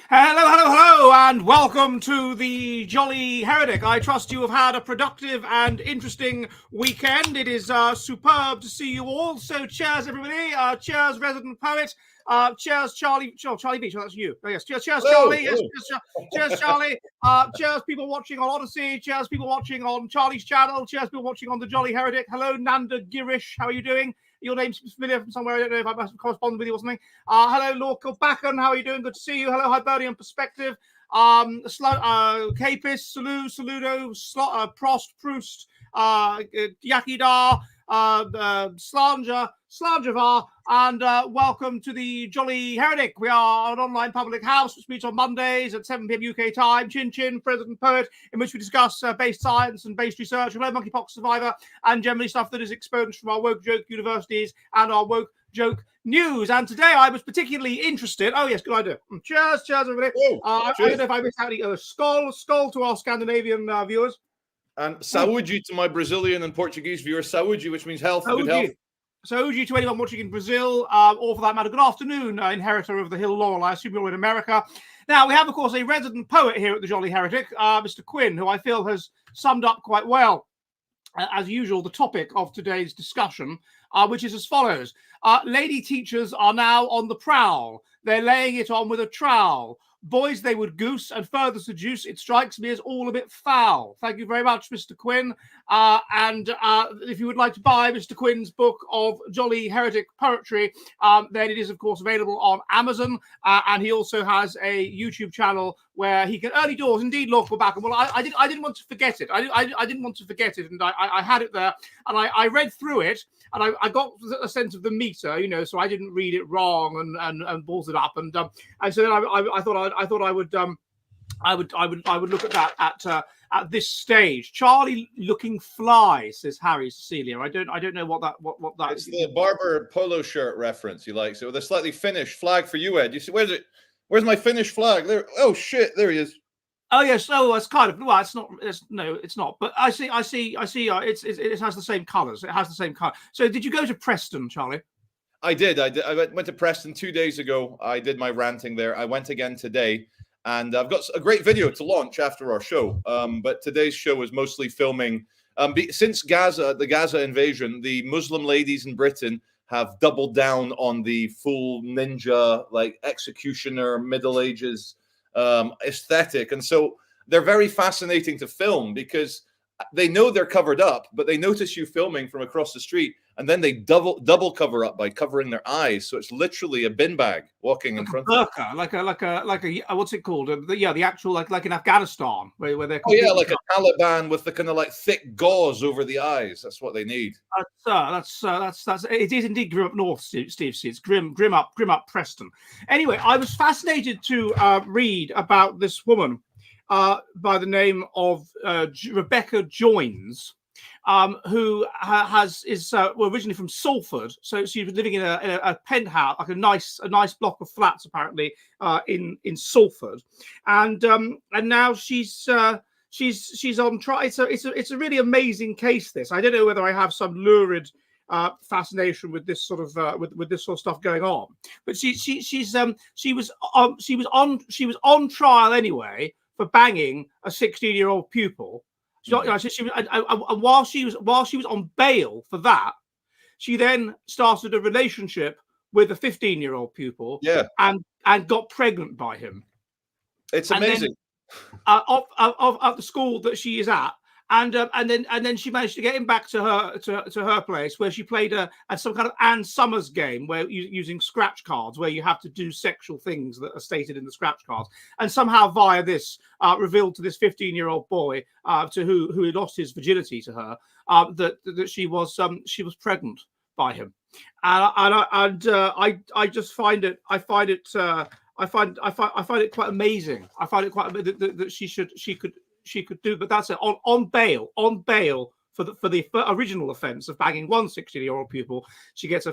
Hello, and welcome to the Jolly Heretic. I trust you have had a productive and interesting weekend. It is superb to see you all. So cheers, everybody. Cheers, resident poet. Cheers, Charlie. Charlie Beach. Oh, that's you. Oh, yes. Cheers, Hello. Charlie. Yes, cheers, Charlie. Cheers, people watching on Odyssey. Cheers, people watching on Charlie's channel. Cheers, people watching on the Jolly Heretic. Hello, Nanda Girish. How are you doing? Your name seems familiar from somewhere. I don't know if I must have corresponded with you or something. Hello, Lord Kilbacken. How are you doing? Good to see you. Hello, Hibernian Perspective. Capis, Saludo, Prost, Proust, Yakidar, Slanjavar, and welcome to the Jolly Heretic. We are an online public house which meets on Mondays at 7 p.m. UK time. Chin Chin, President Poet, in which we discuss based science and based research, hello monkeypox survivor, and generally stuff that is expunged from our woke joke universities and our woke joke news. And today I was particularly interested. Oh yes, good idea. Cheers, everybody. I don't know if I missed out any skull to our Scandinavian viewers. And saúde to my Brazilian and Portuguese viewers. Saúde, which means health, good health. Saúde to anyone watching in Brazil, or for that matter, good afternoon, inheritor of the Hill Laurel. I assume you're in America. Now, we have, of course, a resident poet here at the Jolly Heretic, Mr. Quinn, who I feel has summed up quite well, as usual, the topic of today's discussion, which is as follows. Lady teachers are now on the prowl. They're laying it on with a trowel. Boys they would goose and further seduce. It strikes me as all a bit foul. Thank you very much, Mr. Quinn. And if you would like to buy Mr. Quinn's book of Jolly Heretic poetry, then it is, of course, available on Amazon. And he also has a YouTube channel where he can early doors, indeed, Lord Kilbacken. Well, I didn't want to forget it. I didn't want to forget it, and I had it there, and I read through it, and I got a sense of the meter, you know, so I didn't read it wrong and balls it up, and so then I thought I would look at that at this stage. Charlie looking fly, says Harry Cecilia. I don't know what that it's the barber polo shirt reference. You like so with a slightly Finnish flag for you, Ed. You see, where's it? Where's my Finnish flag? There. Oh shit! There he is. Oh yes. Oh, it's kind of. Well, it's not. It's not. But I see. It has the same colours. It has the same colour. So, did you go to Preston, Charlie? I did. I went to Preston 2 days ago. I did my ranting there. I went again today, and I've got a great video to launch after our show. But today's show is mostly filming. Since the Gaza invasion, the Muslim ladies in Britain have doubled down on the full ninja, like executioner, Middle Ages aesthetic. And so they're very fascinating to film because they know they're covered up, but they notice you filming from across the street, and then they double cover up by covering their eyes. So it's literally a bin bag walking in front of them. Like a what's it called? The actual like in Afghanistan where they're like a Taliban with the kind of like thick gauze over the eyes. That's what they need. That's it is indeed grim up north, Steve. It's grim up Preston. Anyway, I was fascinated to read about this woman by the name of Rebecca Joins, who is originally from Salford. So she was living in a penthouse, like a nice block of flats, apparently in Salford, and now she's on trial. It's a really amazing case. This, I don't know whether I have some lurid fascination with this sort of with this sort of stuff going on, but she was on trial anyway for banging a 16-year-old pupil. And while she was on bail for that, she then started a relationship with a 15-year-old pupil. Yeah, and got pregnant by him. It's amazing. Then, of the school that she is at. And then she managed to get him back to her place, where she played at some kind of Anne Summers game, where using scratch cards, where you have to do sexual things that are stated in the scratch cards, and somehow via this revealed to this 15-year-old boy to who had lost his virginity to her that she was pregnant by him, and I just find it quite amazing. I find it quite that she could do, but that's it on bail for the original offence of banging one 16-year-old pupil. She gets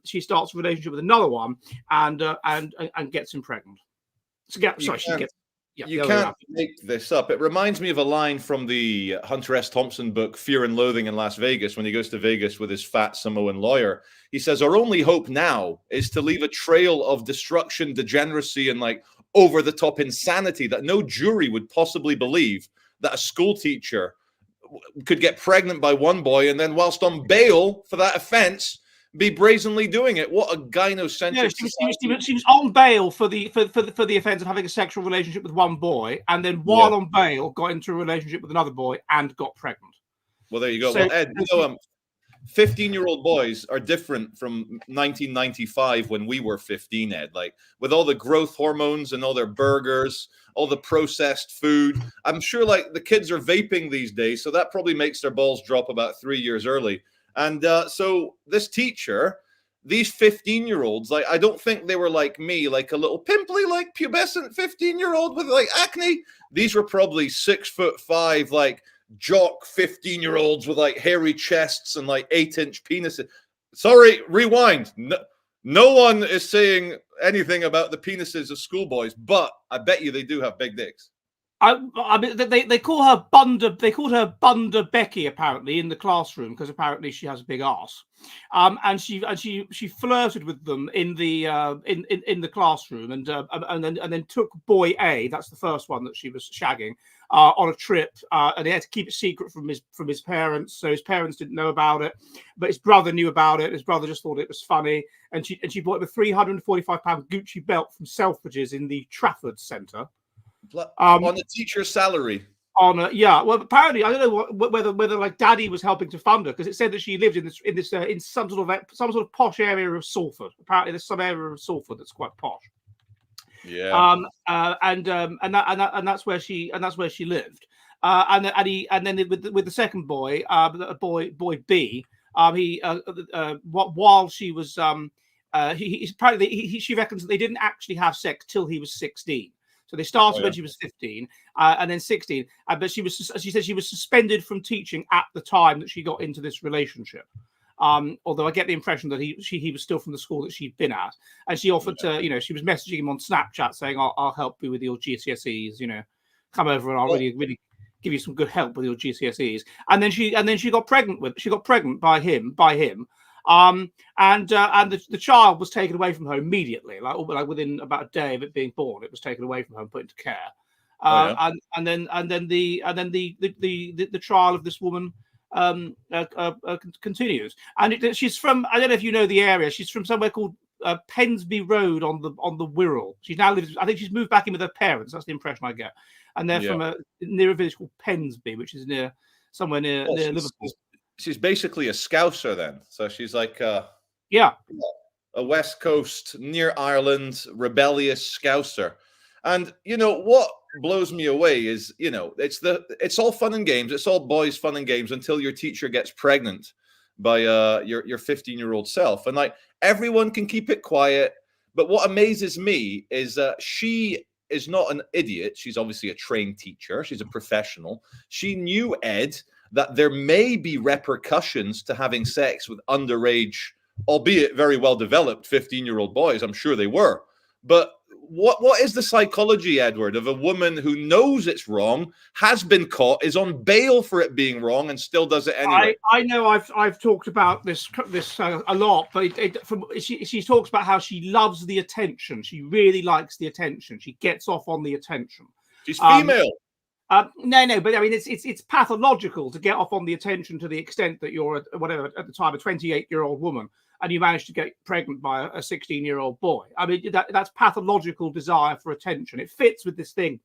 she starts a relationship with another one and gets him pregnant. You can't make this up. It reminds me of a line from the Hunter S. Thompson book, Fear and Loathing in Las Vegas, when he goes to Vegas with his fat Samoan lawyer. He says, our only hope now is to leave a trail of destruction, degeneracy, and like over-the-top insanity that no jury would possibly believe that a school teacher could get pregnant by one boy and then, whilst on bail for that offence, be brazenly doing it. What a gynocentric society. She was on bail for the offence of having a sexual relationship with one boy, and then while on bail got into a relationship with another boy and got pregnant. Well, there you go. So, well, Ed, 15-year-old boys are different from 1995 when we were 15, Ed. Like, with all the growth hormones and all their burgers, all the processed food, I'm sure like the kids are vaping these days, so that probably makes their balls drop about 3 years early. And so this teacher, these 15-year-olds, like, I don't think they were like me, like a little pimply, like pubescent 15-year-old with like acne. These were probably 6'5", like jock 15-year-olds with like hairy chests and like 8-inch penises. Sorry, rewind. No one is saying anything about the penises of schoolboys, but I bet you they do have big dicks. I mean, they call her Bunda. They called her Bunda Becky apparently in the classroom because apparently she has a big ass, and she flirted with them in the classroom, and then took boy A, that's the first one that she was shagging, on a trip, and he had to keep it secret from his parents, so his parents didn't know about it, but his brother knew about it. His brother just thought it was funny, and she bought him a £345 Gucci belt from Selfridges in the Trafford Centre. On a teacher's salary. Well, apparently I don't know whether like Daddy was helping to fund her, because it said that she lived in some sort of posh area of Salford. Apparently, there's some area of Salford that's quite posh. Yeah. And that's where she lived. And then with the second boy, boy B, while she was she reckons that they didn't actually have sex till he was 16. So they started when she was 15, and then 16. But she said she was suspended from teaching at the time that she got into this relationship. Although I get the impression that he was still from the school that she'd been at, and she offered to, she was messaging him on Snapchat saying, "I'll help you with your GCSEs. Come over and I'll really give you some good help with your GCSEs." And then she got pregnant by him. And the child was taken away from her immediately, like within about a day of it being born. It was taken away from her and put into care. And then the trial of this woman continues. And she's from, I don't know if you know the area. She's from somewhere called Pensby Road on the Wirral. She now lives. I think she's moved back in with her parents. That's the impression I get. And they're from near a village called Pensby, which is somewhere near Liverpool. She's basically a Scouser then. So she's like a West Coast, near Ireland, rebellious Scouser. And what blows me away is, it's all fun and games. It's all boys fun and games until your teacher gets pregnant by your 15-year-old self. And like, everyone can keep it quiet. But what amazes me is she is not an idiot. She's obviously a trained teacher. She's a professional. She knew, Ed, that there may be repercussions to having sex with underage, albeit very well-developed 15-year-old boys. I'm sure they were. But what is the psychology, Edward, of a woman who knows it's wrong, has been caught, is on bail for it being wrong, and still does it anyway? I know I've talked about this a lot, but she talks about how she loves the attention. She really likes the attention. She gets off on the attention. She's female. No, but I mean, it's pathological to get off on the attention to the extent that you're at the time a 28-year-old woman and you manage to get pregnant by a 16-year-old boy. I mean, that's pathological desire for attention. It fits with this thing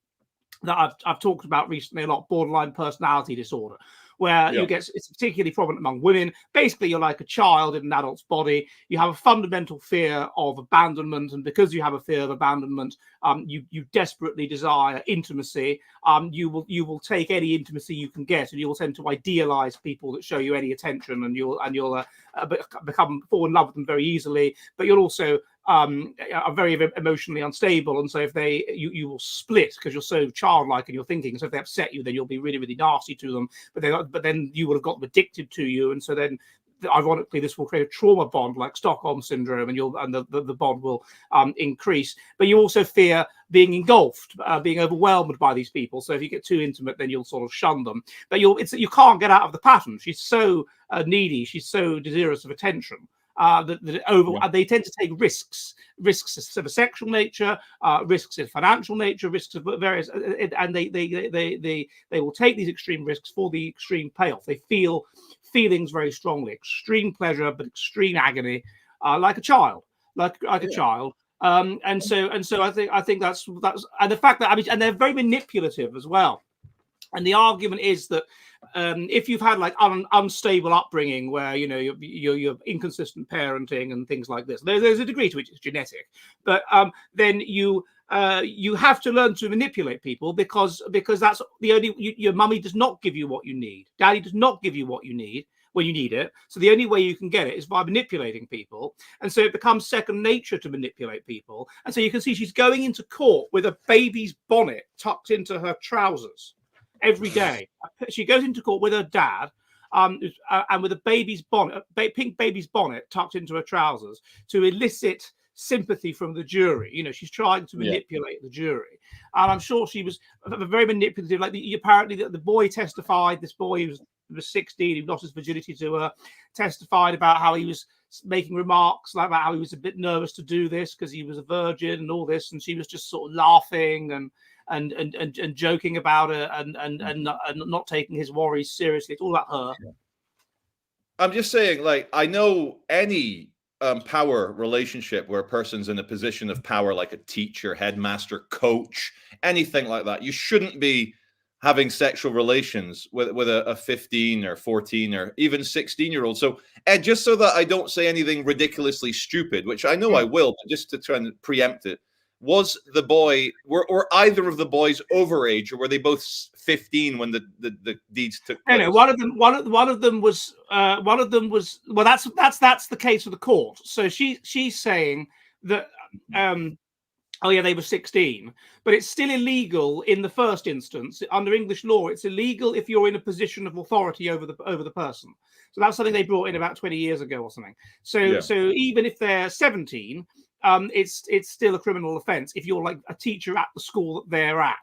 that I've talked about recently a lot, borderline personality disorder, where it's particularly prominent among women. Basically, you're like a child in an adult's body. You have a fundamental fear of abandonment, and because you have a fear of abandonment, you desperately desire intimacy. You will take any intimacy you can get, and you will tend to idealize people that show you any attention, and you'll become fall in love with them very easily. But you'll also are very emotionally unstable, and so if you will split because you're so childlike in your thinking. So if they upset you, then you'll be really, really nasty to them. But then you will have got them addicted to you, and so then ironically this will create a trauma bond like Stockholm syndrome, and the bond will increase. But you also fear being engulfed, being overwhelmed by these people. So if you get too intimate, then you'll sort of shun them. But you can't get out of the pattern. She's so needy. She's so desirous of attention. They tend to take risks of a sexual nature, risks of financial nature, risks of various, and they will take these extreme risks for the extreme payoff. They feel feelings very strongly, extreme pleasure but extreme agony, like a child, like a child. And so I think that's and the fact that, I mean, and they're very manipulative as well. And the argument is that if you've had like unstable upbringing, where you're inconsistent parenting and things like this, there's a degree to which it's genetic, but then you have to learn to manipulate people, because that's the only, your mummy does not give you what you need, daddy does not give you what you need when you need it. So the only way you can get it is by manipulating people. And so it becomes second nature to manipulate people. And so you can see she's going into court with a baby's bonnet tucked into her trousers every day. She goes into court with her dad, and with a baby's bonnet, pink baby's bonnet tucked into her trousers, to elicit sympathy from the jury. She's trying to manipulate the jury. And I'm sure she was very manipulative. Like apparently the boy testified, this boy who was 16, he lost his virginity to her, testified about how he was making remarks like about how he was a bit nervous to do this because he was a virgin and all this, and she was just sort of laughing and joking about it and not taking his worries seriously. It's all about her. I'm just saying, like, I know any power relationship where a person's in a position of power, like a teacher, headmaster, coach, anything like that, you shouldn't be having sexual relations with a 15 or 14 or even 16-year-old. So, Ed, just so that I don't say anything ridiculously stupid, which I know I will, but just to try and preempt it, was the boy, were either of the boys overage, or were they both 15 when the deeds took place? No, one of them was well, that's the case of the court. So she's saying that they were 16, but it's still illegal in the first instance. Under English law, it's illegal if you're in a position of authority over the person. So that's something they brought in about 20 years ago or something. So even if they're 17, it's still a criminal offense if you're like a teacher at the school that they're at.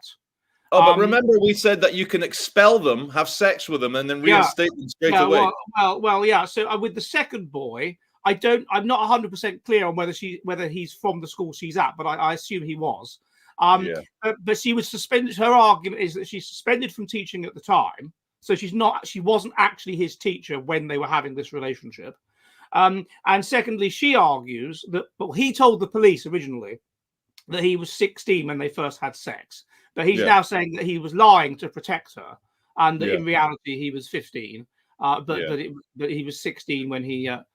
Oh, but remember we said that you can expel them, have sex with them, and then reinstate them straight away. Well, yeah. So with the second boy, I'm not 100% clear on whether he's from the school she's at, but I assume he was. But she was suspended. Her argument is that she's suspended from teaching at the time, so she wasn't actually his teacher when they were having this relationship. And secondly, she argues that he told the police originally that he was 16 when they first had sex, but he's now saying that he was lying to protect her, and that in reality he was 15, but he was 16 when he got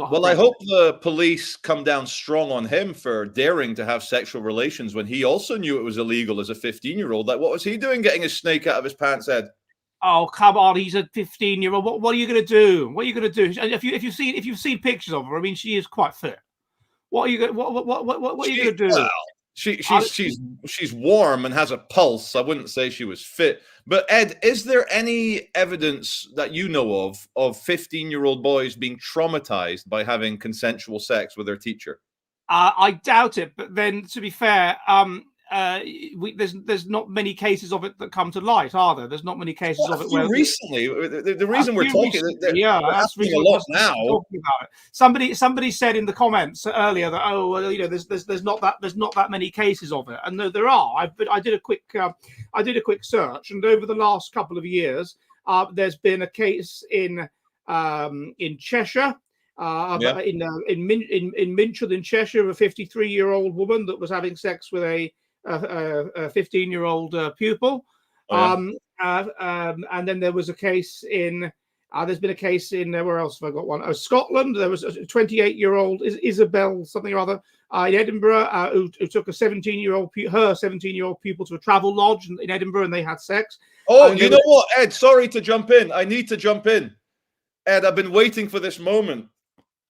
her. Well, I hope the police come down strong on him for daring to have sexual relations when he also knew it was illegal as a 15-year-old. Like, what was he doing getting his snake out of his pants, Ed? Oh, come on! He's a 15-year-old. What are you going to do? What are you going to do? If you've seen pictures of her, I mean, she is quite fit. What are you going? What are you going to do? Well, she's warm and has a pulse. I wouldn't say she was fit. But Ed, is there any evidence that you know of 15-year-old boys being traumatized by having consensual sex with their teacher? I doubt it. But then, to be fair, there's not many cases of it that come to light, are there? There's not many cases of it where recently. The reason we're talking, that's a lot now. Talking about it. Somebody said in the comments earlier that there's not that many cases of it, and no, there are. I did a quick search, and over the last couple of years, there's been a case in Cheshire. In Minchard in Cheshire, a 53-year-old woman that was having sex with a 15-year-old pupil. And then there was a case in there's been a case in where else have I got one? Scotland. There was a 28-year-old Isabel something or other in Edinburgh who took her 17-year-old pupil to a travel lodge in Edinburgh, and they had sex. Oh, you know what, Ed? Sorry to jump in. I need to jump in. Ed, I've been waiting for this moment.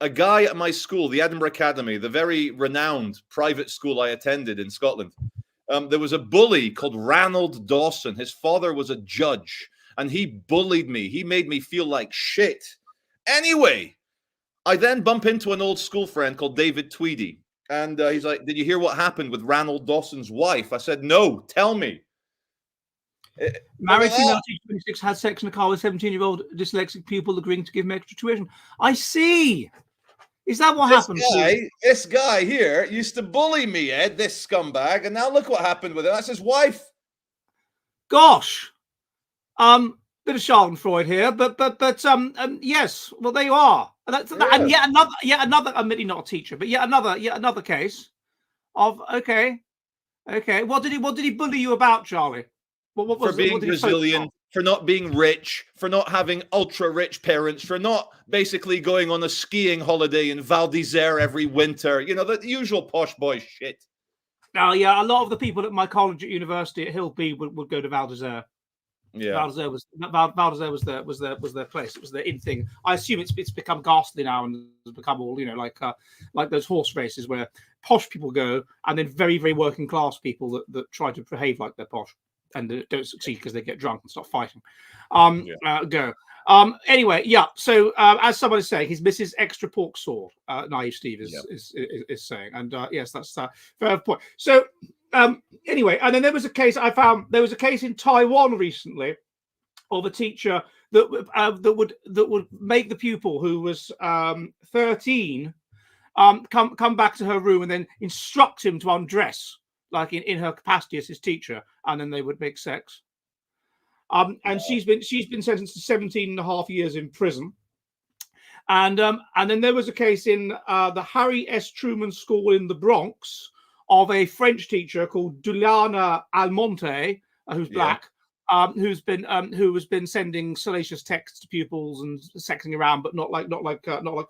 A guy at my school, the Edinburgh Academy, the very renowned private school I attended in Scotland, there was a bully called Ranald Dawson. His father was a judge, and he bullied me. He made me feel like shit. Anyway, I then bump into an old school friend called David Tweedy, and he's like, "Did you hear what happened with Ranald Dawson's wife?" I said, "No, tell me." Married female teacher 26 had sex in a car with 17-year-old dyslexic pupil agreeing to give him extra tuition. I see. Is that what happened? This guy here used to bully me, Ed, this scumbag, and now look what happened with him. That's his wife. Gosh. Bit of Schadenfreude here, but yes. Well, there you are. And yet another. Admittedly not a teacher, but yet another case of okay. What did he bully you about, Charlie? What for being Brazilian, for not being rich, for not having ultra rich parents, for not basically going on a skiing holiday in Val d'Isère every winter. You know, the usual posh boy shit. Oh yeah, a lot of the people at my college at university at Hill B would go to Val d'Isère. Yeah, Val d'Isère was their place. It was their in thing. I assume it's become ghastly now and has become all, you know, like those horse races where posh people go and then very, very working class people that try to behave like they're posh and don't succeed because they get drunk and start fighting. Go. Anyway, yeah. So as somebody saying, he's Mrs. Extra Pork Sword. Naive Steve is saying, and yes, that's fair point. So. Anyway, and then there was a case I found. There was a case in Taiwan recently of a teacher that would make the pupil who was 13 come back to her room and then instruct him to undress, like in her capacity as his teacher, and then they would make sex. And she's been sentenced to 17 and a half years in prison. And then there was a case in the Harry S. Truman School in the Bronx of a French teacher called Juliana Almonte, who's black, who has been sending salacious texts to pupils and sexing around, but not like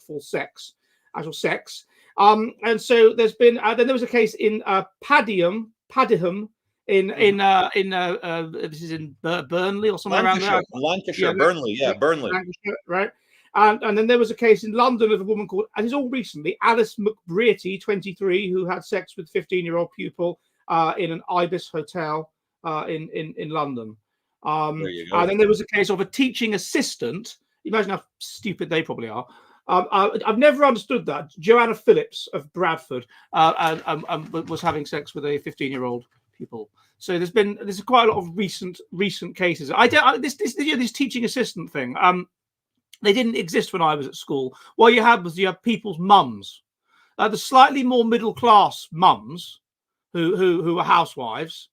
full sex, actual sex. And so there's been then there was a case in Padiham in this is in Burnley or somewhere around there. Lancashire, Burnley, Burnley, Lancashire, right. And then there was a case in London of a woman called, and it's all recently, Alice McBrearty, 23, who had sex with 15-year-old pupil in an Ibis hotel in London. There you go. And then there was a case of a teaching assistant. Imagine how stupid they probably are. I've never understood that. Joanna Phillips of Bradford was having sex with a 15-year-old pupil. So there's quite a lot of recent cases. This teaching assistant thing. They didn't exist when I was at school. What you had people's mums, the slightly more middle class mums who were housewives,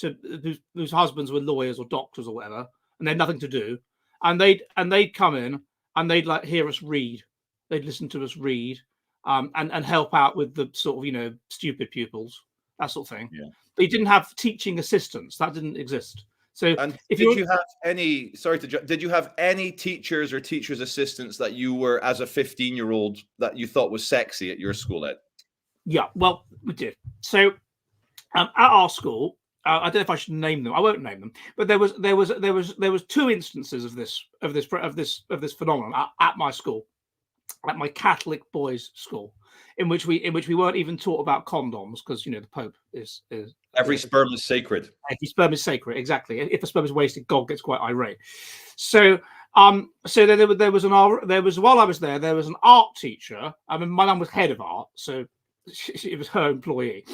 whose husbands were lawyers or doctors or whatever, and they had nothing to do, and they'd come in and they'd like hear us read, they'd listen to us read, and help out with the sort of stupid pupils, that sort of thing. Yeah. But you didn't have teaching assistants; that didn't exist. So, did you have any teachers or teachers' assistants that you were, as a 15-year-old, that you thought was sexy at your school, Ed? Yeah, well, we did. So, at our school, I don't know if I should name them. I won't name them, but there was two instances of this phenomenon at my school, at my Catholic boys' school, in which we weren't even taught about condoms because the Pope is every sperm is sacred. Every sperm is sacred, exactly. If a sperm is wasted, God gets quite irate. So then there was while I was there was an art teacher. I mean, my mum was head of art, so it was her employee,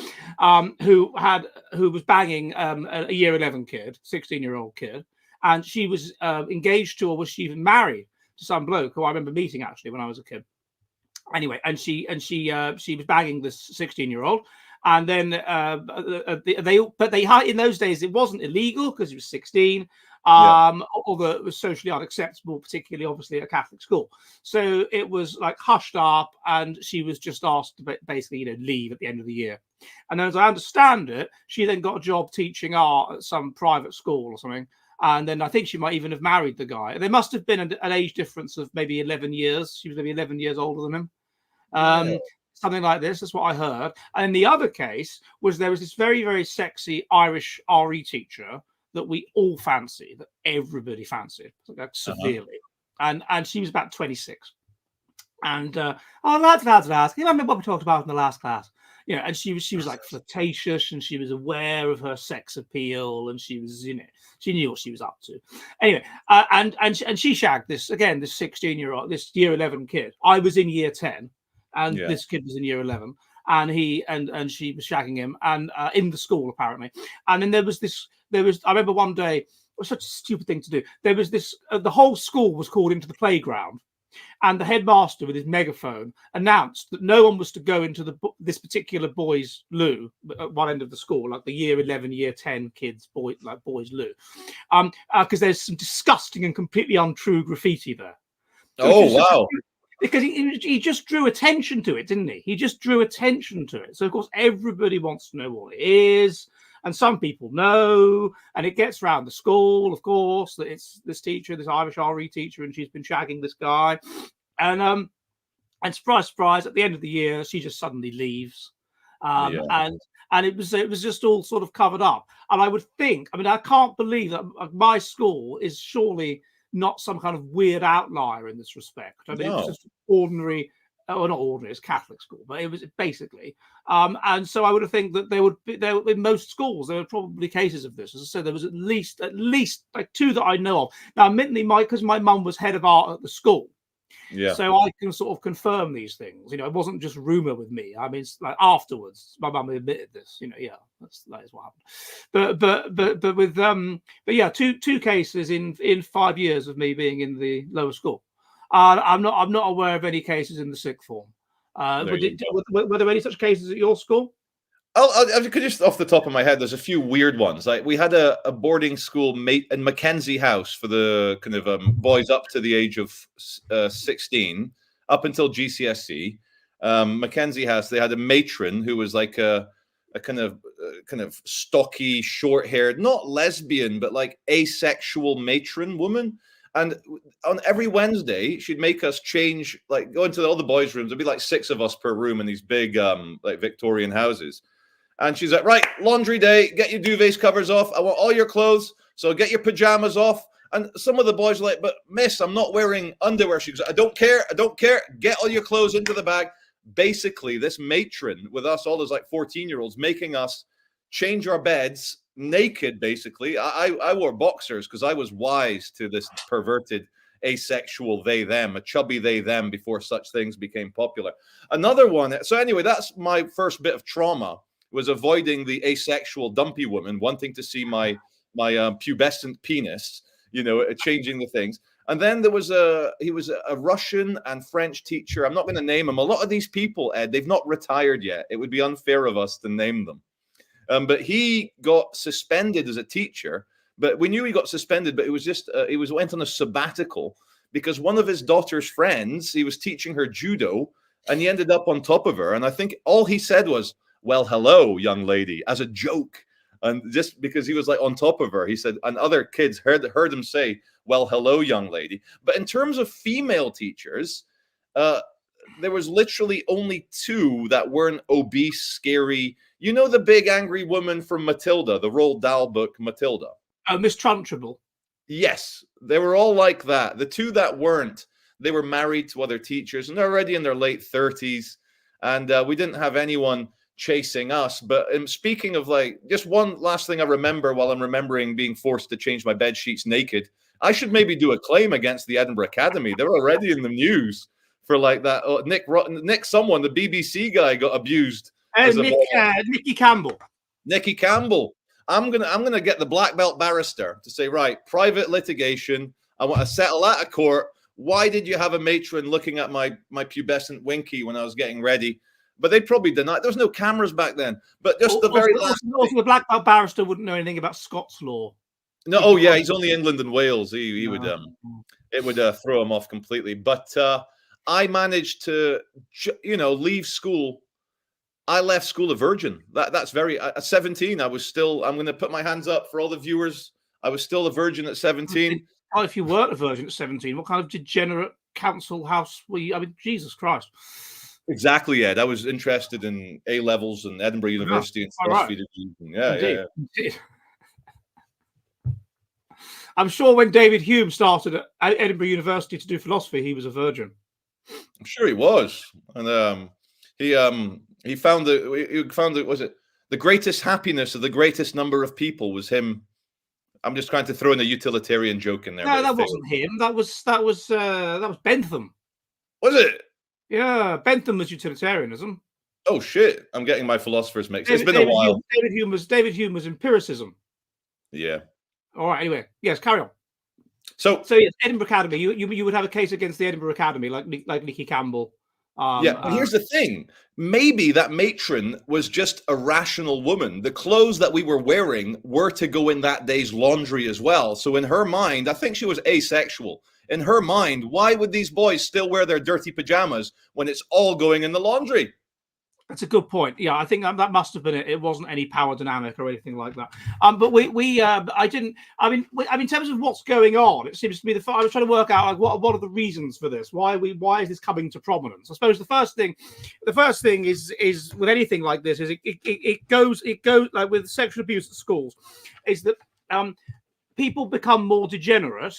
who was banging a year 11 kid, 16-year-old kid, and she was engaged to, or was she even married to some bloke who I remember meeting actually when I was a kid. Anyway, and she was banging this 16-year-old, and then they in those days it wasn't illegal because he was 16, although it was socially unacceptable, particularly obviously at a Catholic school. So it was like hushed up, and she was just asked to basically leave at the end of the year. And then, as I understand it, she then got a job teaching art at some private school or something. And then I think she might even have married the guy. There must have been an age difference of maybe 11 years. She was maybe 11 years older than him. Something like this. That's what I heard. And the other case was there was this very, very sexy Irish RE teacher that we all fancied, that everybody fancied, like severely. And she was about 26. And lads, you remember what we talked about in the last class? And she was like flirtatious, and she was aware of her sex appeal, and she was, she knew what she was up to. Anyway, and she shagged this 16-year-old, this year 11 kid. I was in year 10, and this kid was in year 11, and she was shagging him, and in the school apparently. And then there was I remember one day, it was such a stupid thing to do. There was this, the whole school was called into the playground. and the headmaster with his megaphone announced that no one was to go into this particular boys' loo at one end of the school, like the year 11, year 10 kids, boys loo, because there's some disgusting and completely untrue graffiti there. Oh, wow. Because he just drew attention to it, didn't he? He just drew attention to it. So, of course, everybody wants to know what it is. And some people know. And it gets around the school, of course, that it's this teacher, this Irish RE teacher, and she's been shagging this guy. And surprise, surprise, at the end of the year, she just suddenly leaves. And it was just all sort of covered up. And I would think, I mean, I can't believe that my school is surely not some kind of weird outlier in this respect. I mean, it was just ordinary, or not ordinary, it's Catholic school, but it was basically. And so I would have think that there in most schools there were probably cases of this. As I said, there was at least like 2 that I know of. Now, admittedly, because my mum was head of art at the school, so I can sort of confirm these things. You know, it wasn't just rumor with me. I mean, it's like afterwards, my mum admitted this. You know, that is what happened. But yeah, two cases in 5 years of me being in the lower school. I'm not aware of any cases in the sixth form. Were there any such cases at your school? I could just off the top of my head, there's a few weird ones. Like we had a boarding school mate in Mackenzie House for the kind of boys up to the age of 16, up until GCSE. Mackenzie House, they had a matron who was like a kind of stocky, short-haired, not lesbian, but like asexual matron woman. And on every Wednesday, she'd make us change, like go into all the boys' rooms. There'd be like 6 of us per room in these big like Victorian houses. And she's like, right, laundry day, get your duvets covers off. I want all your clothes. So get your pajamas off. And some of the boys are like, but miss, I'm not wearing underwear. She goes, I don't care. Get all your clothes into the bag. Basically, this matron with us all as like 14-year-olds making us change our beds naked, basically. I wore boxers because I was wise to this perverted asexual they, them, a chubby they, them before such things became popular. Another one. So anyway, that's my first bit of trauma, was avoiding the asexual dumpy woman wanting to see my pubescent penis, you know, changing the things. And then he was a Russian and French teacher. I'm not going to name him. A lot of these people, Ed, they've not retired yet. It would be unfair of us to name them. But he got suspended as a teacher. But we knew he got suspended, but it was just went on a sabbatical because one of his daughter's friends, he was teaching her judo, and he ended up on top of her. And I think all he said was, well, hello, young lady, as a joke. And just because he was like on top of her, he said, and other kids heard him say, well, hello, young lady. But in terms of female teachers, there was literally only 2 that weren't obese, scary. You know, the big angry woman from Matilda, the Roald Dahl book, Matilda. Oh, Miss Trunchbull. Yes, they were all like that. The 2 that weren't, they were married to other teachers and they're already in their late 30s. And we didn't have anyone chasing us. But speaking of like, just one last thing I remember while I'm remembering being forced to change my bed sheets naked, I should maybe do a claim against the Edinburgh Academy. They're already in the news for like that. Oh, Nick someone, the BBC guy, got abused. Nicky Campbell. Nicky Campbell. I'm gonna get the black belt barrister to say, right, private litigation. I want to settle out of court. Why did you have a matron looking at my pubescent winky when I was getting ready? But they'd probably deny it. There was no cameras back then. But just the very last. Also, the black belt barrister wouldn't know anything about Scots law. No, oh yeah, he's only England and Wales. He would it would throw him off completely. But I managed to, leave school. I left school a virgin. That's very at 17. I was still. I'm going to put my hands up for all the viewers. I was still a virgin at 17. Oh, if you weren't a virgin at 17, what kind of degenerate council house were you? I mean, Jesus Christ. Exactly, Ed. I was interested in A levels and Edinburgh University and philosophy. Right. Yeah. I'm sure when David Hume started at Edinburgh University to do philosophy, he was a virgin. I'm sure he was, and he found that was it the greatest happiness of the greatest number of people was him. I'm just trying to throw in a utilitarian joke in there. No, that wasn't him. That was Bentham. Was it? Yeah, Bentham was utilitarianism. Oh shit! I'm getting my philosophers mixed. It's been a while. David Hume was empiricism. Yeah. All right. Anyway, yes, carry on. So yes, Edinburgh Academy. You would have a case against the Edinburgh Academy, like Nicky Campbell. Yeah, but here's the thing. Maybe that matron was just a rational woman. The clothes that we were wearing were to go in that day's laundry as well. So in her mind, I think she was asexual. In her mind, why would these boys still wear their dirty pajamas when it's all going in the laundry? That's a good point. Yeah, I think that must have been it. It wasn't any power dynamic or anything like that. But I didn't. I mean, in terms of what's going on, it seems to me I was trying to work out like what are the reasons for this? Why is this coming to prominence? I suppose the first thing is with anything like this is it goes like with sexual abuse at schools, is that people become more degenerate.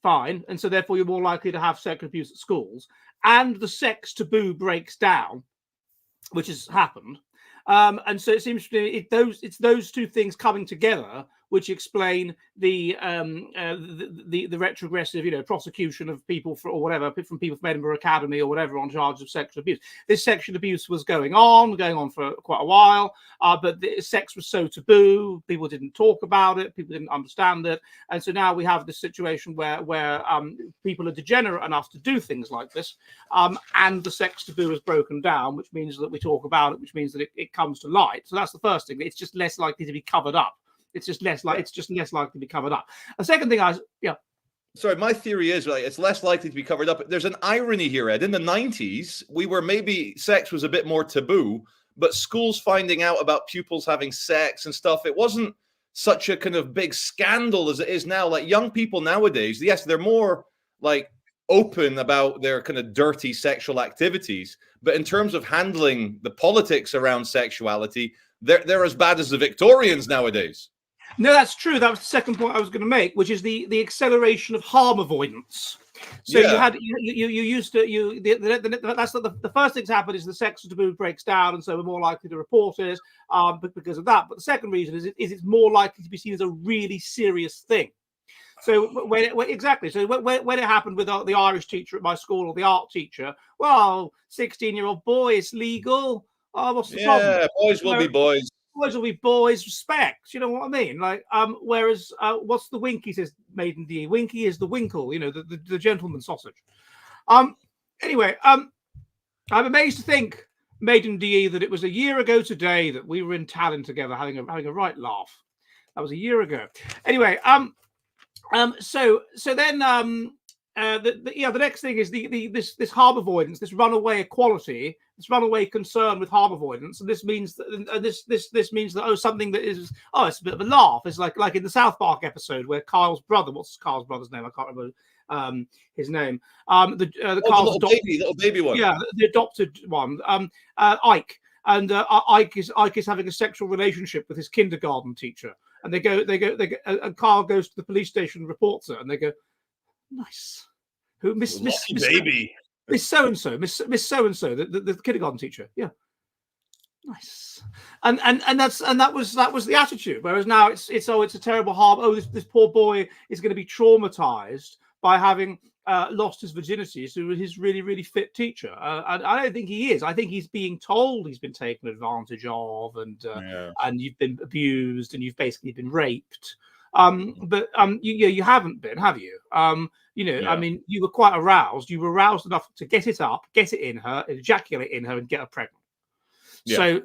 Fine, and so therefore you're more likely to have sexual abuse at schools, and the sex taboo breaks down, which has happened. And so it seems to me it's those two things coming together which explain the retrogressive, prosecution of people or whatever from people from Edinburgh Academy or whatever on charges of sexual abuse. This sexual abuse was going on for quite a while, but the sex was so taboo. People didn't talk about it. People didn't understand it, and so now we have this situation where people are degenerate enough to do things like this, and the sex taboo is broken down, which means that we talk about it, which means that it comes to light. So that's the first thing. It's just less likely to be covered up. It's just less likely to be covered up. The second thing Sorry, my theory is it's less likely to be covered up. There's an irony here, Ed. In the 90s, maybe sex was a bit more taboo, but schools finding out about pupils having sex and stuff, it wasn't such a kind of big scandal as it is now. Like young people nowadays, yes, they're more like open about their kind of dirty sexual activities, but in terms of handling the politics around sexuality, they're as bad as the Victorians nowadays. No, that's true. That was the second point I was going to make, which is the acceleration of harm avoidance. So you used to that's the first thing that's happened is the sex taboo breaks down, and so we're more likely to report it because of that. But the second reason is it's more likely to be seen as a really serious thing. So when it happened with the Irish teacher at my school or the art teacher, well, 16-year-old boy, it's legal. Oh, what's the problem? Yeah, boys will be boys. Boys will be boys. Respect. You know what I mean? Like, whereas, what's the Winky says Maiden D? Winky is the winkle. The gentleman's sausage. Anyway, I'm amazed to think, Maiden D, that it was a year ago today that we were in Tallinn together having a right laugh. That was a year ago. Anyway, so then the next thing is this harm avoidance, this runaway equality, this runaway concern with harm avoidance, and this means that this means that something that is it's a bit of a laugh. It's like in the South Park episode where Kyle's brother, what's Kyle's brother's name? I can't remember his name. The little baby one. Yeah, the adopted one. Ike. And Ike is having a sexual relationship with his kindergarten teacher, and they go, and Carl goes to the police station and reports it, and they go, nice. Who Miss Baby? Miss so and so, Miss so and so, the kindergarten teacher. Yeah, nice. And that was the attitude. Whereas now it's a terrible harm. Oh, this poor boy is going to be traumatized by having lost his virginity to his really, really fit teacher. And I don't think he is. I think he's being told he's been taken advantage of, and you've been abused, and you've basically been raped. But you haven't been, have you? I mean, you were quite aroused. You were aroused enough to get it up, get it in her, ejaculate in her, and get her pregnant. Yeah.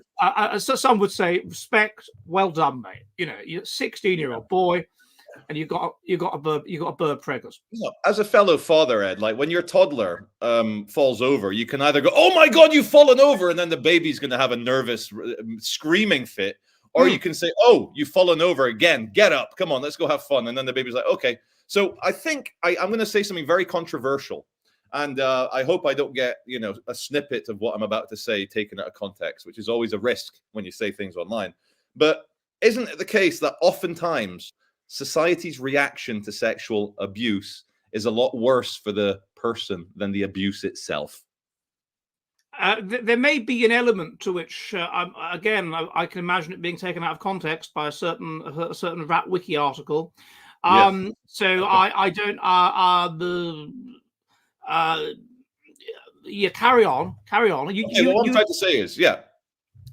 So some would say, respect, well done, mate. You're a 16-year-old boy, and you got a bird pregnant. As a fellow father, Ed, like when your toddler falls over, you can either go, "Oh my God, you've fallen over," and then the baby's going to have a nervous screaming fit. Or you can say, "Oh, you've fallen over again. Get up. Come on, let's go have fun." And then the baby's like, "Okay." So I think I'm going to say something very controversial. And I hope I don't get, a snippet of what I'm about to say taken out of context, which is always a risk when you say things online. But isn't it the case that oftentimes society's reaction to sexual abuse is a lot worse for the person than the abuse itself? There may be an element to which, again, I can imagine it being taken out of context by a certain Rat Wiki article. So I don't. Carry on. What I'm trying to say is,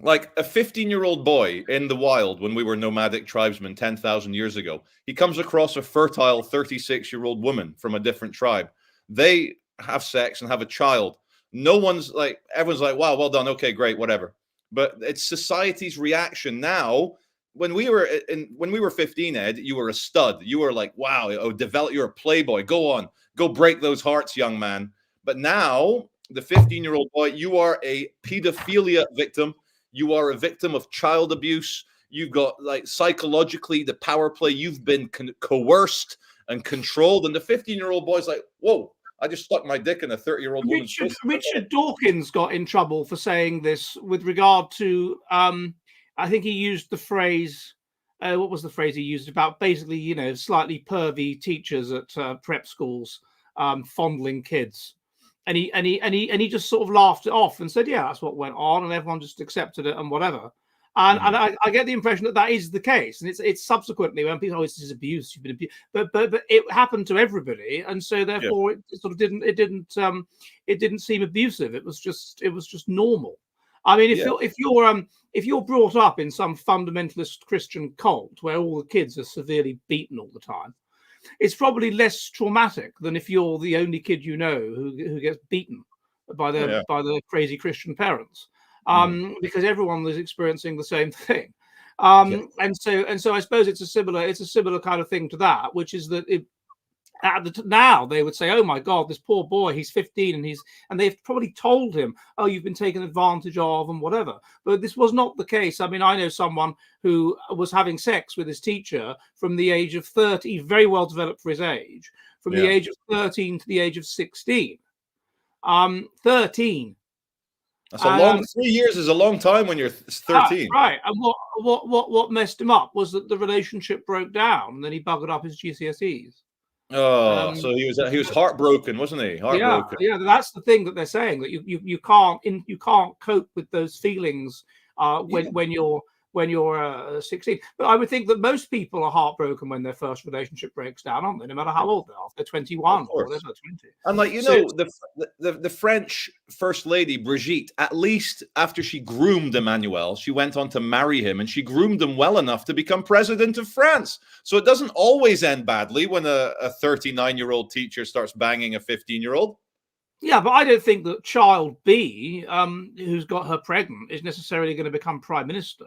like a 15-year-old boy in the wild when we were nomadic tribesmen 10,000 years ago, he comes across a fertile 36-year-old woman from a different tribe. They have sex and have a child. No one's like, everyone's like, wow, well done. Okay, great, whatever. But it's society's reaction now. When we were 15, Ed, you were a stud. You were like, wow, you're a playboy. Go on, go break those hearts, young man. But now, the 15-year-old boy, you are a pedophilia victim. You are a victim of child abuse. You've got, like, psychologically the power play. You've been coerced and controlled. And the 15-year-old boy's like, whoa, I just stuck my dick in a 30-year-old woman's face. Richard Dawkins got in trouble for saying this with regard to, I think he used the phrase, what was the phrase he used about basically, you know, slightly pervy teachers at prep schools fondling kids. And he just sort of laughed it off and said, yeah, that's what went on, and everyone just accepted it and whatever. And I get the impression that is the case, and it's subsequently when people, this is abuse, you've been abused, but it happened to everybody, and so therefore it sort of didn't seem abusive. It was just normal. I mean, if you're brought up in some fundamentalist Christian cult where all the kids are severely beaten all the time, it's probably less traumatic than if you're the only kid you know who gets beaten by their crazy Christian parents, because everyone was experiencing the same thing. And so I suppose it's a similar kind of thing to that, which is that now they would say, oh my God, this poor boy, he's 15 and they've probably told him, oh, you've been taken advantage of and whatever. But this was not the case. I mean, I know someone who was having sex with his teacher from the age of 30, very well developed for his age, from the age of 13 to the age of 16. 13. That's a long 3 years is a long time when you're 13. Right. And what messed him up was that the relationship broke down and then he buggered up his GCSEs. Oh, so he was heartbroken, wasn't he? Heartbroken. Yeah, that's the thing that they're saying, that you can't cope with those feelings when you're 16. But I would think that most people are heartbroken when their first relationship breaks down, aren't they? No matter how old they are, if they're 21 or whatever, 20. And like, the French First Lady Brigitte, at least after she groomed Emmanuel, she went on to marry him, and she groomed him well enough to become president of France. So it doesn't always end badly when a 39-year-old teacher starts banging a 15-year-old. Yeah, but I don't think that child B, who's got her pregnant, is necessarily going to become prime minister.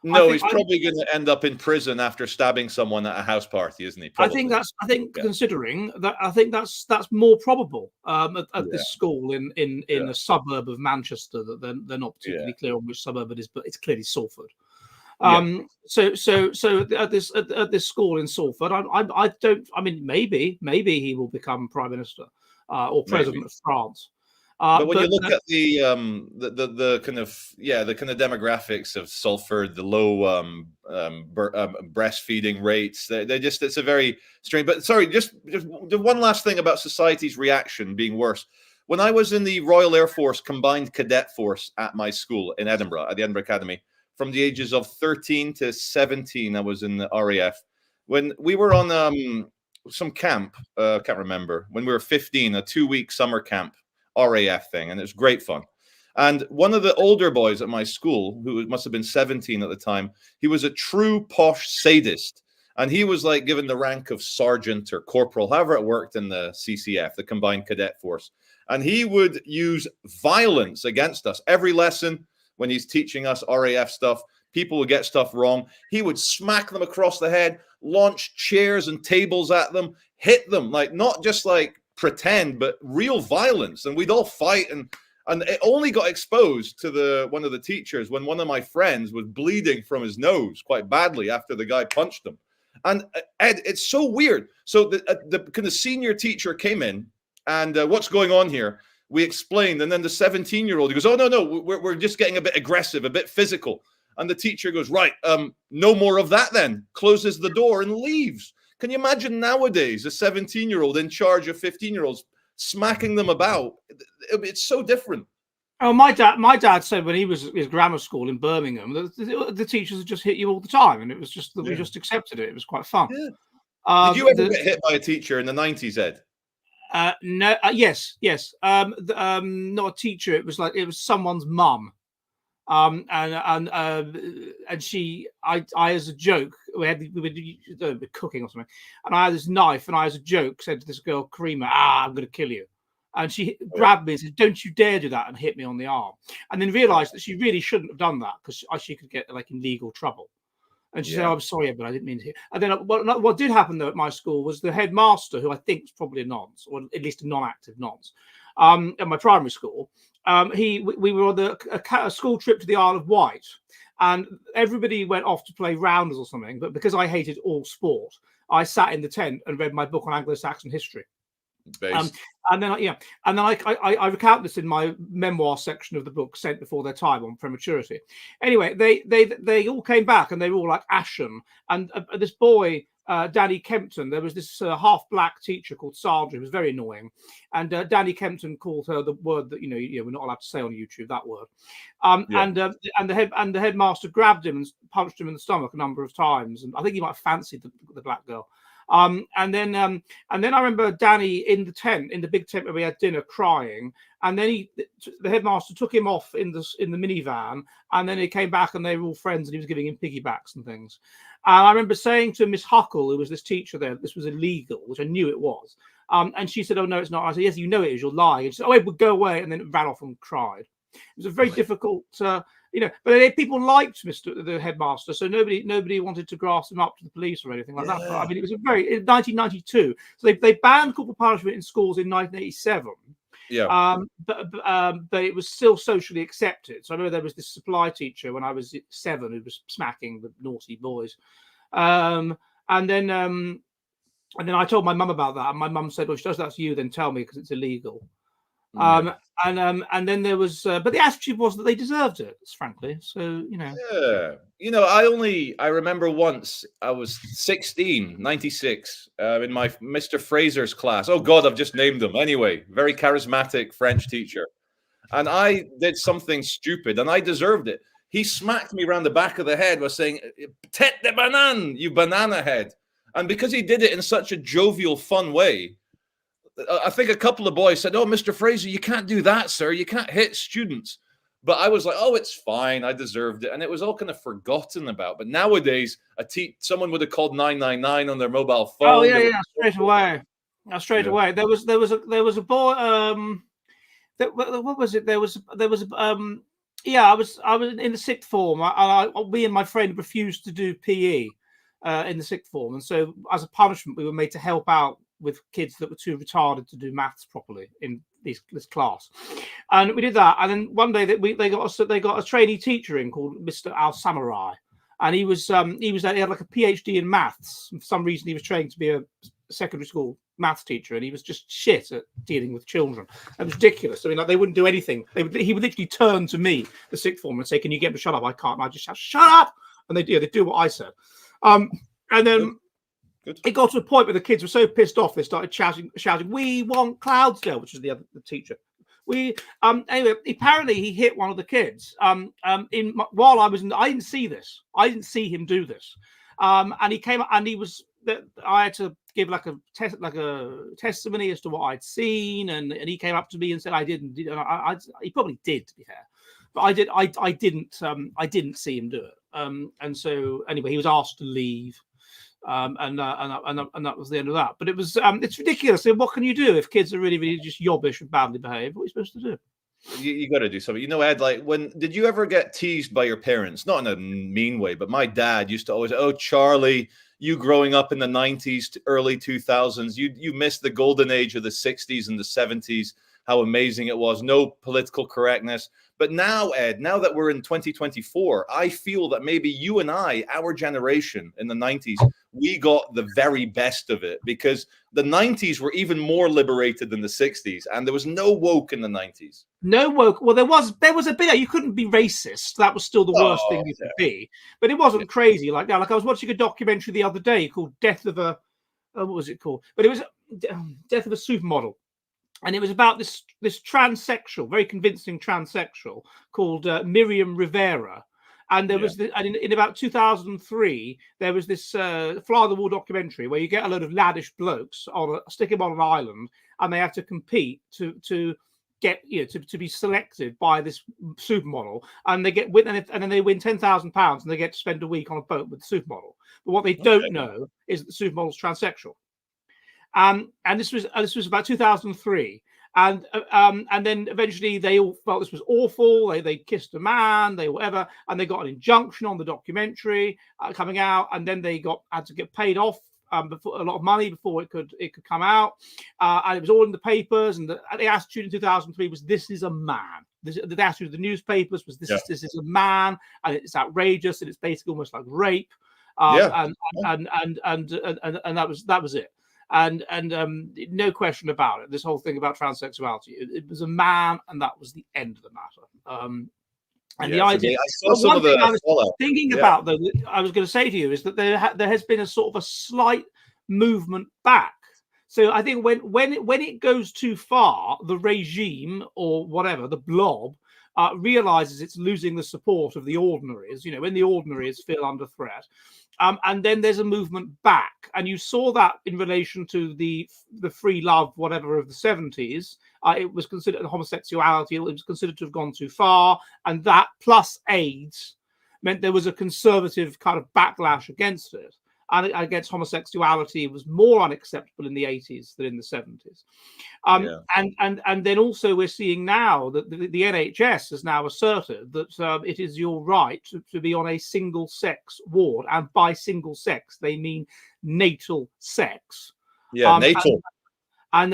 No, he's probably going to end up in prison after stabbing someone at a house party, isn't he? Probably. Considering that, I think that's more probable at this school in a suburb of Manchester. That they're not particularly clear on which suburb it is, but it's clearly Salford. So at this school in Salford, I mean, maybe he will become prime minister or president of France. But when you look at the kind of demographics of Salford, the low breastfeeding rates, it's a very strange. But sorry, just one last thing about society's reaction being worse. When I was in the Royal Air Force Combined Cadet Force at my school in Edinburgh, at the Edinburgh Academy, from the ages of 13 to 17, I was in the RAF. When we were on some camp, can't remember, when we were 15, a 2-week summer camp, RAF thing, and it was great fun. And one of the older boys at my school, who must have been 17 at the time, he was a true posh sadist, and he was like given the rank of sergeant or corporal, however it worked in the CCF, the Combined Cadet Force. And he would use violence against us every lesson. When he's teaching us RAF stuff, people would get stuff wrong, he would smack them across the head, launch chairs and tables at them, hit them, like not just like pretend, but real violence. And we'd all fight, and it only got exposed to one of the teachers when one of my friends was bleeding from his nose quite badly after the guy punched him. And Ed, it's so weird. So the kind of senior teacher came in, and what's going on here? We explained, and then the 17-year-old, he goes, oh, no, we're just getting a bit aggressive, a bit physical. And the teacher goes, right, no more of that then, closes the door and leaves. Can you imagine nowadays a 17-year-old in charge of 15-year-olds smacking them about? It's so different. Oh, my dad said when he was at his grammar school in Birmingham, the teachers would just hit you all the time, and it was just that we just accepted it. It was quite fun. Yeah. Did you ever get hit by a teacher in the 90s, Ed? No. Yes. Not a teacher. It was someone's mum. And she, I as a joke, we were cooking or something, and I had this knife, and I as a joke said to this girl, Karima, I'm going to kill you. And she grabbed me and said, "Don't you dare do that," and hit me on the arm. And then realised that she really shouldn't have done that because she could get like in legal trouble. And she said, "Oh, I'm sorry, but I didn't mean to." And then what did happen though at my school was the headmaster, who I think was probably a nonce, or at least a non-active nonce, at my primary school. We were on a school trip to the Isle of Wight, and everybody went off to play rounders or something. But because I hated all sport, I sat in the tent and read my book on Anglo-Saxon history. And then I recount this in my memoir section of the book, Sent Before Their Time, on prematurity. Anyway, they all came back and they were all like ashen. And this boy, Danny Kempton, there was this half-black teacher called Sandra, who was very annoying. And Danny Kempton called her the word that we're not allowed to say on YouTube, that word. And the headmaster grabbed him and punched him in the stomach a number of times. And I think he might have fancied the black girl. And then I remember Danny in the big tent where we had dinner, crying. And then the headmaster took him off in the minivan, and then he came back and they were all friends, and he was giving him piggybacks and things. And I remember saying to Miss Huckle, who was this teacher there, this was illegal, which I knew it was. And she said, "Oh no, it's not." I said, "Yes, you know it is. You're lying." And she said, "Oh, it would go away," and then ran off and cried. It was a very difficult. But people liked the headmaster, so nobody wanted to grass him up to the police or anything like that. But I mean, it was in 1992. So they banned corporal punishment in schools in 1987. But it was still socially accepted. So I remember there was this supply teacher when I was 7 who was smacking the naughty boys, and then I told my mum about that, and my mum said, "Well, if she does that to you, then tell me because it's illegal." And then there was, but the attitude was that they deserved it, frankly. So I remember once I was 16, 96, in my Mr. Fraser's class. Oh God, I've just named him. Anyway, very charismatic French teacher, and I did something stupid, and I deserved it. He smacked me around the back of the head, was saying, "Tête de banane, you banana head," and because he did it in such a jovial, fun way, I think a couple of boys said, "Oh, Mr. Fraser, you can't do that, sir. You can't hit students." But I was like, "Oh, it's fine. I deserved it." And it was all kind of forgotten about. But nowadays, someone would have called 999 on their mobile phone. Oh yeah, straight away. Straight away. There was a boy. What was it? I was in the sixth form. We and my friend refused to do PE in the sixth form, and so as a punishment, we were made to help out with kids that were too retarded to do maths properly in this class. And we did that. And then one day they got a trainee teacher in called Mr. Al Samurai. And he had like a PhD in maths. For some reason, he was trained to be a secondary school maths teacher, and he was just shit at dealing with children. It was ridiculous. I mean, like, they wouldn't do anything. He would literally turn to me, the sixth form, and say, "Can you get me to shut up?" I can't. And I just shout, "Shut up!" And they do what I said. And then it got to a point where the kids were so pissed off they started shouting, "We want Cloudsdale," which is the teacher. Anyway, apparently he hit one of the kids. While I was I didn't see this. I didn't see him do this. And he came and he was. I had to give like a testimony as to what I'd seen, and he came up to me and said I didn't. He probably did, to be fair, but I did. I didn't see him do it. And so anyway, he was asked to leave. And that was the end of that. But it's ridiculous. So what can you do if kids are really, really just yobbish and badly behaved? What are you supposed to do? You got to do something. Ed, like, did you ever get teased by your parents? Not in a mean way, but my dad used to always, "Oh, Charlie, you growing up in the 90s to early 2000s, you missed the golden age of the 60s and the 70s, how amazing it was. No political correctness." But now, Ed, now that we're in 2024, I feel that maybe you and our generation in the 90s, we got the very best of it, because the 90s were even more liberated than the 60s, and there was no woke in the 90s. No woke. Well, there was a bit. You couldn't be racist. That was still the worst thing you could be. But it wasn't crazy like that. Like, I was watching a documentary the other day called "Death of a," what was it called? But it was "Death of a Supermodel." And it was about this transsexual, very convincing transsexual called Miriam Rivera. And there was in about 2003, there was this fly on the wall documentary where you get a load of laddish blokes stick them on an island, and they have to compete to get to be selected by this supermodel, and they get win, and then they win £10,000, and they get to spend a week on a boat with the supermodel. But what they don't know is that the supermodel's transsexual. And this was about 2003. And then eventually they all felt this was awful. They kissed a man, they whatever, and they got an injunction on the documentary coming out, and then they had to get paid off before, a lot of money before it could come out, and it was all in the papers. And the attitude in 2003 was, "This is a man." The attitude of the newspapers was, "This is a man, and it's outrageous, and it's basically almost like rape." And that was it. And no question about it. This whole thing about transsexuality, it was a man, and that was the end of the matter. And the idea, I saw some of the I was thinking about, though, that I was going to say to you, is that there has been a sort of a slight movement back. So I think when it goes too far, the regime or whatever, the blob, realizes it's losing the support of the ordinaries. When the ordinaries feel under threat. And then there's a movement back, and you saw that in relation to the free love, whatever, of the 70s. It was considered homosexuality. It was considered to have gone too far, and that plus AIDS meant there was a conservative kind of backlash against it, and against homosexuality. It was more unacceptable in the 80s than in the 70s. And then also we're seeing now that the NHS has now asserted that it is your right to be on a single-sex ward, and by single-sex they mean natal sex. Natal. And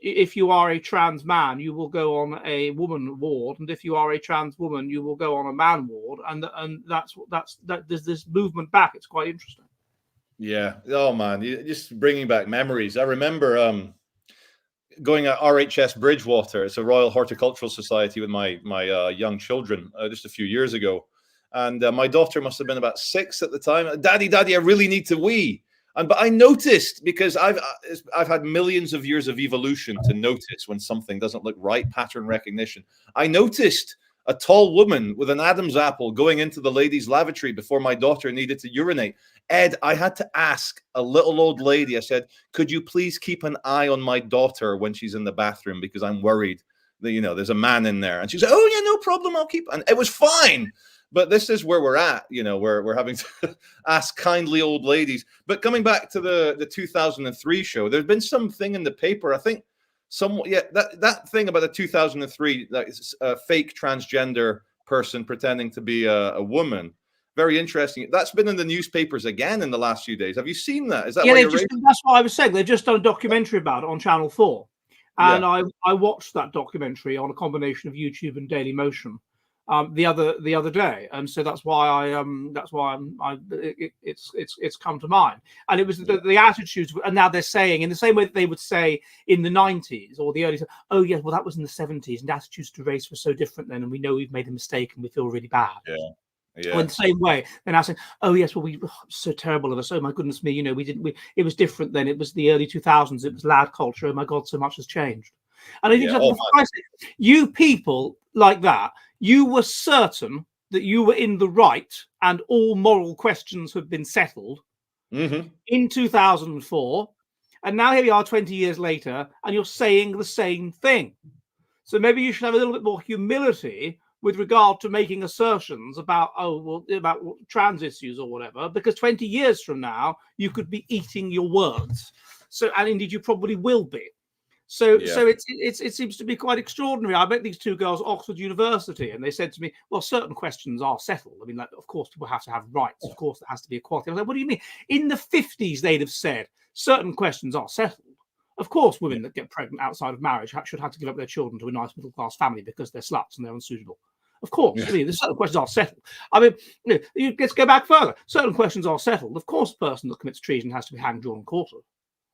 if you are a trans man, you will go on a woman ward, and if you are a trans woman, you will go on a man ward, and that's there's this movement back. It's quite interesting. Yeah. Oh man, you're just bringing back memories. I remember going at RHS Bridgewater. It's a Royal Horticultural Society with my young children just a few years ago, and my daughter must have been about 6 at the time. Daddy, I really need to wee. But I noticed, because I've had millions of years of evolution to notice when something doesn't look right, pattern recognition. I noticed a tall woman with an Adam's apple going into the ladies' lavatory before my daughter needed to urinate. Ed, I had to ask a little old lady, I said, "Could you please keep an eye on my daughter when she's in the bathroom, because I'm worried that, there's a man in there." And she said, "Oh yeah, no problem, I'll keep." And it was fine. But this is where we're at, we're having to ask kindly old ladies. But coming back to the 2003 show, there's been something in the paper, I think, that thing about the 2003, that is a fake transgender person pretending to be a woman. Very interesting. That's been in the newspapers again in the last few days. Have you seen that? Is that that's what I was saying. They've just done a documentary about it on Channel 4. And I watched that documentary on a combination of YouTube and Daily Motion the other day, and so that's why it's come to mind. And it was the attitudes, and now they're saying, in the same way that they would say in the 90s or the early, "Oh yes, well that was in the 70s, and attitudes to race were so different then, and we know we've made a mistake and we feel really bad." Well, in the same way, they're now saying, "Oh yes, well we so terrible of us. Oh my goodness me, it was different then. It was the early 2000s. It was lad culture. Oh my God, so much has changed." And I think you people like that, you were certain that you were in the right and all moral questions had been settled in 2004. And now here we are 20 years later, and you're saying the same thing. So maybe you should have a little bit more humility with regard to making assertions about trans issues or whatever, because 20 years from now, you could be eating your words. So, and indeed, you probably will be. So it seems to be quite extraordinary. I met these two girls at Oxford University, and they said to me, "Well, certain questions are settled. I mean, like, of course, people have to have rights. Of course, there has to be equality." I was like, "What do you mean?" In the 50s, they'd have said certain questions are settled. Of course, women that get pregnant outside of marriage should have to give up their children to a nice middle-class family because they're sluts and they're unsuitable. Of course, I mean, certain questions are settled. I mean, let's go back further. Certain questions are settled. Of course, the person that commits treason has to be hanged, drawn, and quartered.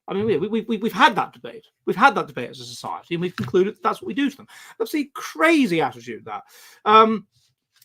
I mean, we've had that debate. We've had that debate as a society, and we've concluded that's what we do to them. That's the crazy attitude that.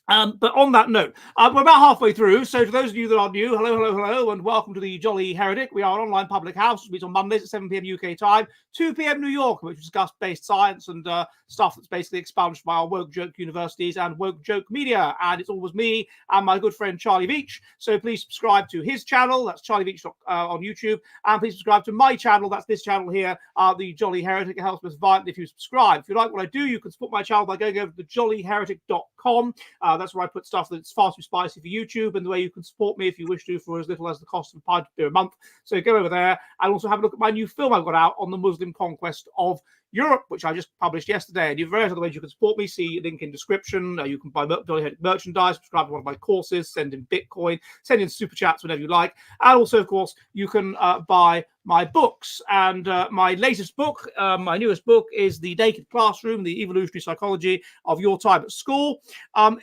But on that note, we're about halfway through. So to those of you that are new, hello, hello, hello, and welcome to the Jolly Heretic. We are an online public house, which meets on Mondays at 7 p.m. UK time, 2 p.m. New York, which discuss based science and stuff that's basically expunged by our woke joke universities and woke joke media. And it's always me and my good friend Charlie Veach. So please subscribe to his channel. That's Charlie Veach on YouTube. And please subscribe to my channel. That's this channel here, the Jolly Heretic. It helps us violently if you subscribe. If you like what I do, you can support my channel by going over to thejollyheretic.com. That's where I put stuff that's far too spicy for YouTube, and the way you can support me if you wish to for as little as the cost of a pint of beer a month. So go over there and also have a look at my new film I've got out on the Muslim conquest of Europe, which I just published yesterday. And you've various other ways you can support me. See link in description. You can buy merchandise, subscribe to one of my courses, send in Bitcoin, send in super chats whenever you like. And also, of course, you can buy my books. And my latest book, my newest book, is The Naked Classroom, The Evolutionary Psychology of Your Time at School,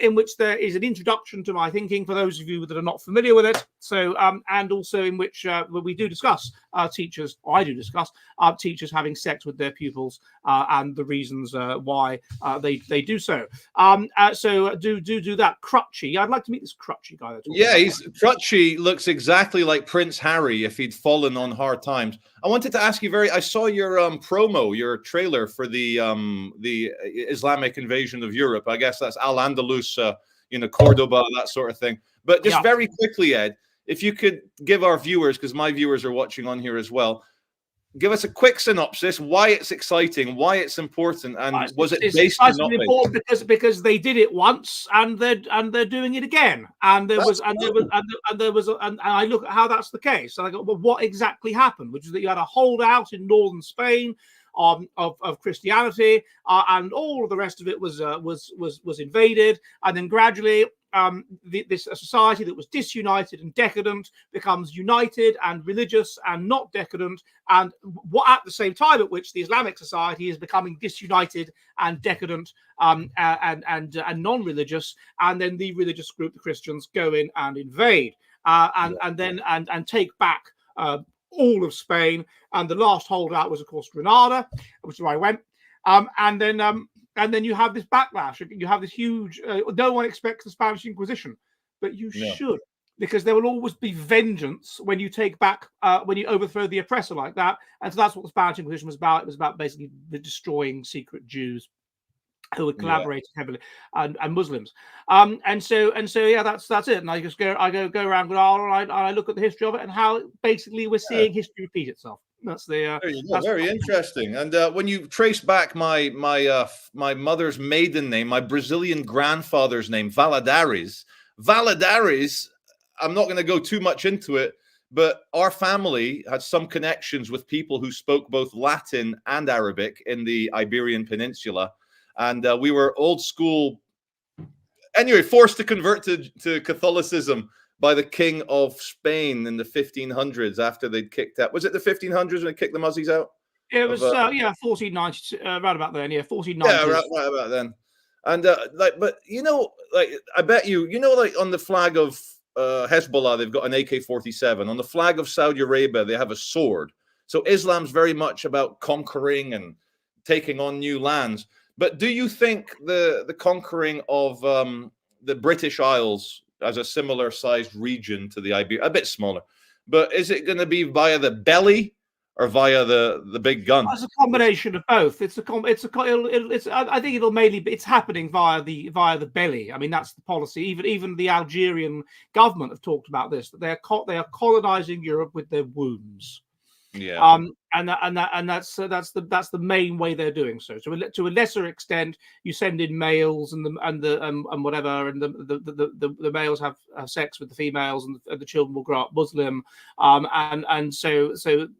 in which there is an introduction to my thinking for those of you that are not familiar with it. So, and also in which we do discuss teachers, or I do discuss teachers having sex with their pupils and the reasons why they do so. So do that. Crutchy. I'd like to meet this Crutchy guy. Yeah, Crutchy looks exactly like Prince Harry if he'd fallen on hard times. I wanted to ask you I saw your promo, your trailer for the Islamic invasion of Europe. I guess that's Al-Andalus, Cordoba, that sort of thing. But just very quickly, Ed, if you could give our viewers, because my viewers are watching on here as well, give us a quick synopsis, why it's exciting, why it's important, and was it based or not important because they did it once and they're doing it again. And I look at how that's the case. And I go, well, what exactly happened? Which is that you had a holdout in northern Spain of Christianity, and all of the rest of it was invaded, and then gradually this society that was disunited and decadent becomes united and religious and not decadent, and what at the same time at which the Islamic society is becoming disunited and decadent and non-religious, and then the religious group, the Christians, go in and invade and take back all of Spain. And the last holdout was, of course, Granada, which is where I went. And then you have this backlash. You have this huge. No one expects the Spanish Inquisition, but you should, because there will always be vengeance when you take back, when you overthrow the oppressor like that. And so that's what the Spanish Inquisition was about. It was about basically destroying secret Jews who had collaborated heavily, and Muslims. And so yeah, that's it. And I just go around Granada, and I look at the history of it and how basically we're seeing history repeat itself. That's the that's very interesting. And when you trace back my mother's maiden name, my Brazilian grandfather's name, Valadares, I'm not going to go too much into it, but our family had some connections with people who spoke both Latin and Arabic in the Iberian Peninsula. And we were old school, anyway, forced to convert to Catholicism by the King of Spain in the 1500s after they'd kicked out. Was it the 1500s when they kicked the Muzzies out? It was 1490, right about then. Yeah, 1490. Yeah, right about then. And but I bet like on the flag of Hezbollah, they've got an AK-47. On the flag of Saudi Arabia, they have a sword. So Islam's very much about conquering and taking on new lands. But do you think the conquering of the British Isles as a similar sized region to the Iberia, a bit smaller, but is it going to be via the belly or via the big gun? It's a combination of both. I think it'll mainly be, it's happening via the belly. I mean, that's the policy. Even the Algerian government have talked about this, that they are colonizing Europe with their wombs. Yeah. And that's the main way they're doing so. So to a lesser extent, you send in males and whatever, and the males have sex with the females, and the children will grow up Muslim, and so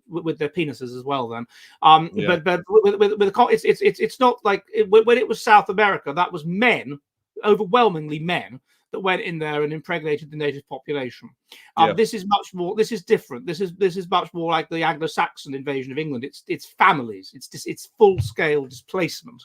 with their penises as well. Then, but it's not like when it was South America, that was men, overwhelmingly men, that went in there and impregnated the native population. This is much more. This is different. This is much more like the Anglo-Saxon invasion of England. It's families. It's full scale displacement.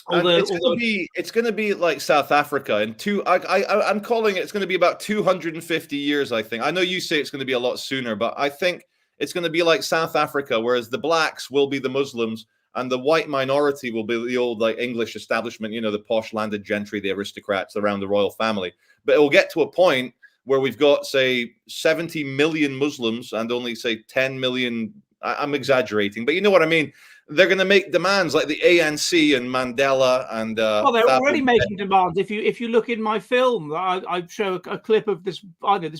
It's going to be like South Africa, and I'm calling it. It's going to be about 250 years. I think. I know you say it's going to be a lot sooner, but I think it's going to be like South Africa, whereas the blacks will be the Muslims and the white minority will be the old like English establishment, the posh landed gentry, the aristocrats around the royal family. But it will get to a point where we've got, say, 70 million Muslims and only, say, 10 million. I'm exaggerating, but you know what I mean. They're going to make demands like the ANC and Mandela and well, they're already making demands. If you look in my film, I show a clip of this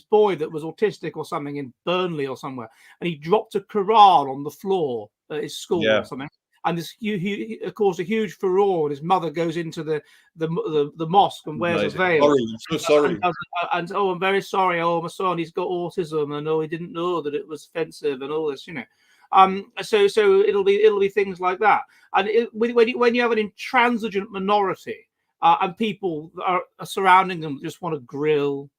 boy that was autistic or something in Burnley or somewhere, and he dropped a Quran on the floor at his school or something, and this he caused a huge furore. And his mother goes into the mosque and wears a veil. Sorry, I'm so sorry. And oh, I'm very sorry. Oh, my son, he's got autism, and oh, he didn't know that it was offensive, and all this, So it'll be things like that. And when you have an intransigent minority and people are surrounding them just want to grill,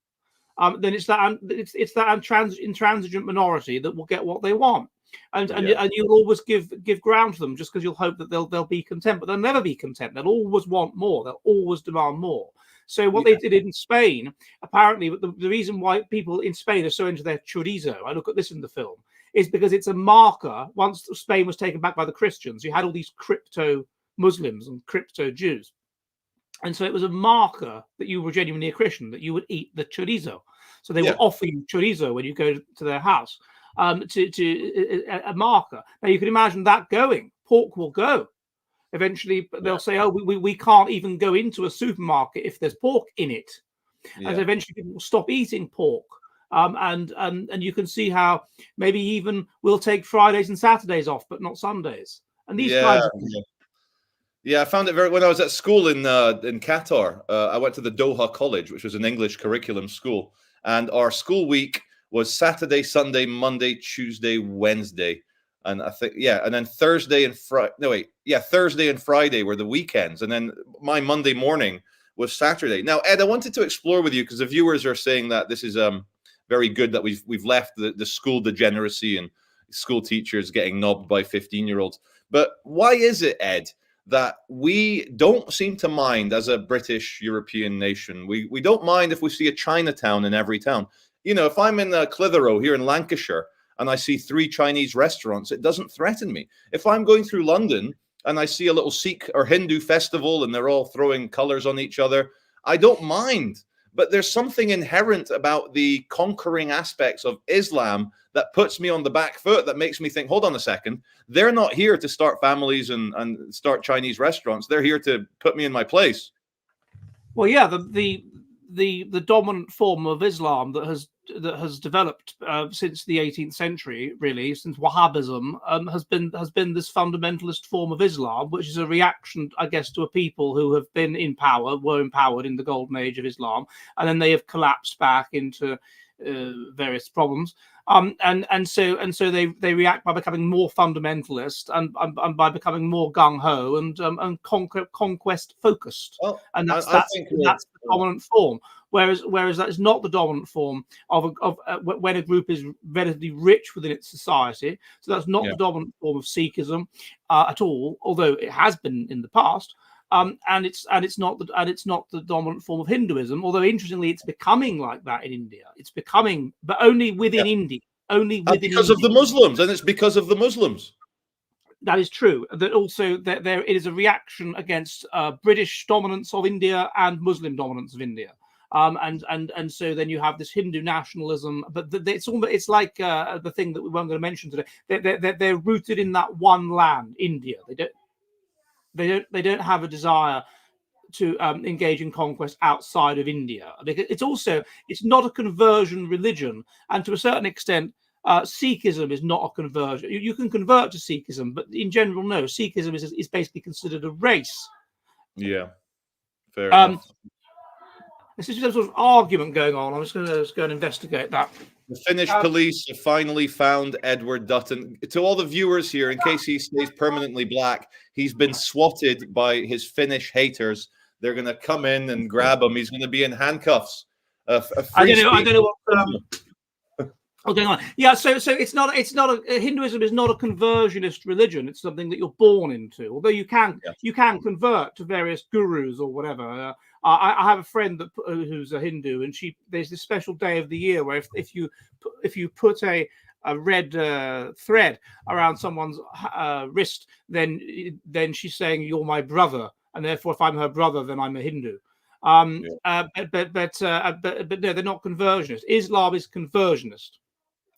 then it's that intransigent minority that will get what they want, and you'll always give ground to them just because you'll hope that they'll be content, but they'll never be content. They'll always want more. They'll always demand more. So what they did in Spain, apparently, the reason why people in Spain are so into their chorizo, I look at this in the film, is because it's a marker. Once Spain was taken back by the Christians, you had all these crypto Muslims and crypto Jews. And so it was a marker that you were genuinely a Christian, that you would eat the chorizo. So they will offer you chorizo when you go to their house, a marker. Now you can imagine that going. Pork will go. Eventually they'll say, oh, we can't even go into a supermarket if there's pork in it. And eventually people will stop eating pork. And you can see how maybe even we'll take Fridays and Saturdays off, but not Sundays. And these kinds of things. Yeah, I found it when I was at school in Qatar. I went to the Doha College, which was an English curriculum school, and our school week was Saturday, Sunday, Monday, Tuesday, Wednesday, and I think and then Thursday and Thursday and Friday were the weekends, and then my Monday morning was Saturday. Now, Ed, I wanted to explore with you because the viewers are saying that this is very good that we've left the school degeneracy and school teachers getting knobbed by 15-year-olds. But why is it, Ed, that we don't seem to mind as a British European nation? We don't mind if we see a Chinatown in every town. If I'm in Clitheroe here in Lancashire and I see 3 Chinese restaurants, it doesn't threaten me. If I'm going through London and I see a little Sikh or Hindu festival and they're all throwing colors on each other, I don't mind. But there's something inherent about the conquering aspects of Islam that puts me on the back foot, that makes me think, hold on a second, they're not here to start families and start Chinese restaurants. They're here to put me in my place. Well, yeah, the dominant form of Islam that has developed since the 18th century, really, since Wahhabism, has been this fundamentalist form of Islam, which is a reaction, I guess, to a people who have been in power, were empowered in the golden age of Islam, and then they have collapsed back into various problems. And so they react by becoming more fundamentalist and by becoming more gung ho and conquest focused. Well, and that's the dominant form. Whereas that is not the dominant form of when a group is relatively rich within its society. So that's not the dominant form of Sikhism at all, although it has been in the past. And it's not the dominant form of Hinduism, although interestingly it's becoming like that in India. It's becoming, but only within India, because of the Muslims, and it's because of the Muslims. That is true. That also that there it is a reaction against British dominance of India and Muslim dominance of India. And so then you have this Hindu nationalism, but it's like the thing that we weren't going to mention today. They're rooted in that one land, India. They don't have a desire to engage in conquest outside of India. It's not a conversion religion, and to a certain extent, Sikhism is not a conversion. You can convert to Sikhism, but in general, no. Sikhism is basically considered a race. Yeah, fair enough. This is some sort of argument going on. I'm just going to go and investigate that. The Finnish police have finally found Edward Dutton. To all the viewers here, in case he stays permanently black, he's been swatted by his Finnish haters. They're going to come in and grab him. He's going to be in handcuffs. I don't know what's going on. Yeah, so it's not Hinduism is not a conversionist religion. It's something that you're born into. Although you can convert to various gurus or whatever. I have a friend who's a Hindu, and there's this special day of the year where if you put a red thread around someone's wrist, then she's saying you're my brother, and therefore if I'm her brother, then I'm a Hindu. But no, they're not conversionist. Islam is conversionist.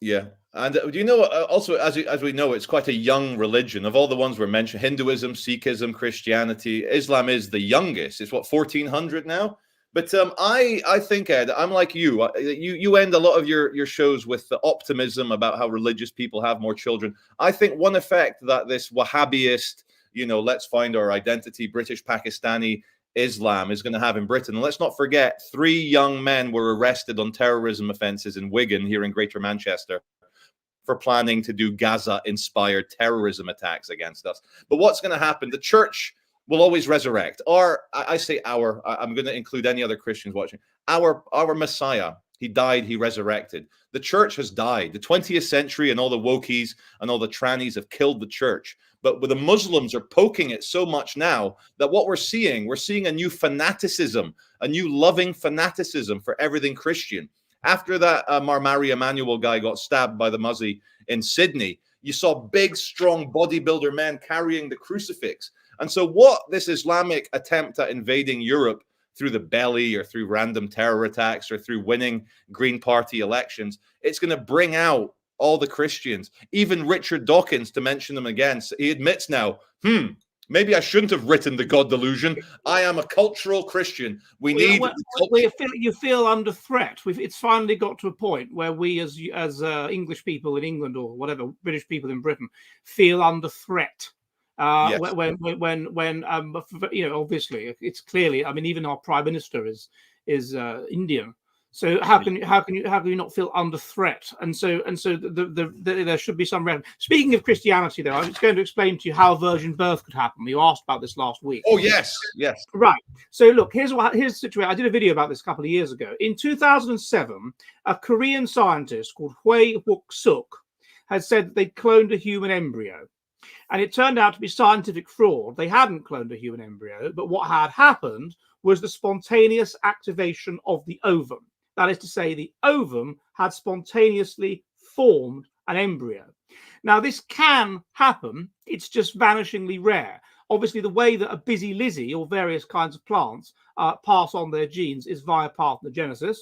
Yeah. And do you know, also, as we know, it's quite a young religion. Of all the ones we're mentioning, Hinduism, Sikhism, Christianity, Islam is the youngest. It's what, 1400 now? But I think, Ed, I'm like you. You end a lot of your shows with the optimism about how religious people have more children. I think one effect that this Wahhabist, let's find our identity, British Pakistani Islam is going to have in Britain. And let's not forget, 3 young men were arrested on terrorism offences in Wigan, here in Greater Manchester, for planning to do Gaza-inspired terrorism attacks against us. But what's going to happen? The church will always resurrect. I'm going to include any other Christians watching. Our Messiah, he died, he resurrected. The church has died. The 20th century and all the wokies and all the trannies have killed the church. But the Muslims are poking it so much now that what we're seeing a new fanaticism, a new loving fanaticism for everything Christian. After that Marmari Emmanuel guy got stabbed by the Muzzy in Sydney, you saw big, strong bodybuilder men carrying the crucifix. And so what this Islamic attempt at invading Europe through the belly or through random terror attacks or through winning Green Party elections, it's going to bring out all the Christians, even Richard Dawkins, to mention them again. So he admits now, maybe I shouldn't have written The God Delusion. I am a cultural Christian. You feel under threat. It's finally got to a point where we, as English people in England or whatever, British people in Britain, feel under threat. Yes. When obviously it's clearly. I mean, even our Prime Minister is Indian. So how can you not feel under threat? And so there should be some reference. Speaking of Christianity, though, I was going to explain to you how virgin birth could happen. You asked about this last week. Oh yes. Right. So look, here's the situation. I did a video about this a couple of years ago. In 2007, a Korean scientist called Hwee Wook-suk had said that they'd cloned a human embryo. And it turned out to be scientific fraud. They hadn't cloned a human embryo, but what had happened was the spontaneous activation of the ovum. That is to say, the ovum had spontaneously formed an embryo. Now, this can happen. It's just vanishingly rare. Obviously, the way that a busy lizzie or various kinds of plants pass on their genes is via parthenogenesis.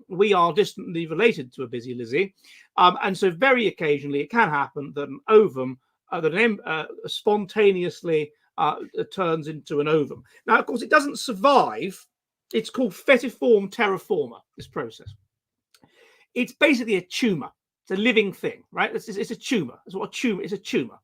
We are distantly related to a busy lizzie. And so very occasionally it can happen that an ovum spontaneously turns into an ovum. Now, of course, it doesn't survive. It's called fetiform terraforma, this process. It's basically a tumor. It's a living thing, right? It's a tumor. That's what a tumor is, a tumor.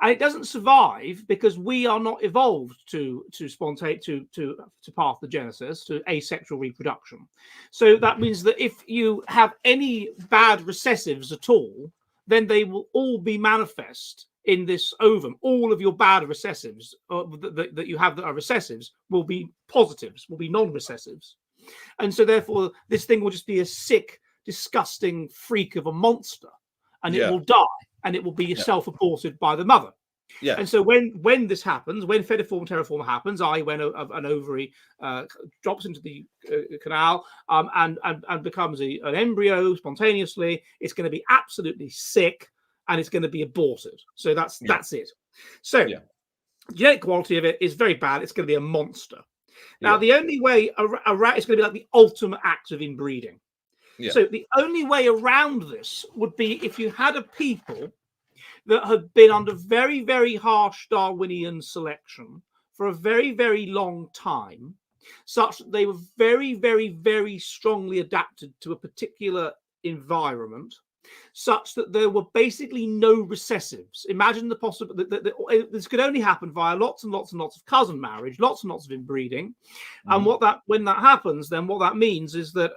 And it doesn't survive because we are not evolved to parthenogenesis, to asexual reproduction. So that means that if you have any bad recessives at all, then they will all be manifest in this ovum. All of your bad recessives that you have that are recessives will be positives, will be non-recessives. And so therefore, this thing will just be a sick, disgusting freak of a monster, and it will die, and it will be self-aborted by the mother. Yeah. And so when this happens, when fetiform terraforma happens, i.e. when an ovary drops into the canal and becomes an embryo spontaneously, it's going to be absolutely sick and it's going to be aborted. So that's it. So the genetic quality of it is very bad. It's going to be a monster. Now, the only way around it's going to be like the ultimate act of inbreeding. Yeah. So the only way around this would be if you had a people that had been under very, very harsh Darwinian selection for a very, very long time, such that they were very, very, very strongly adapted to a particular environment, such that there were basically no recessives. Imagine the possibility that this could only happen via lots and lots and lots of cousin marriage, lots and lots of inbreeding. And when that happens, then what that means is that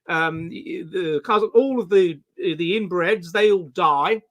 the cousin, all of the inbreds, they all die.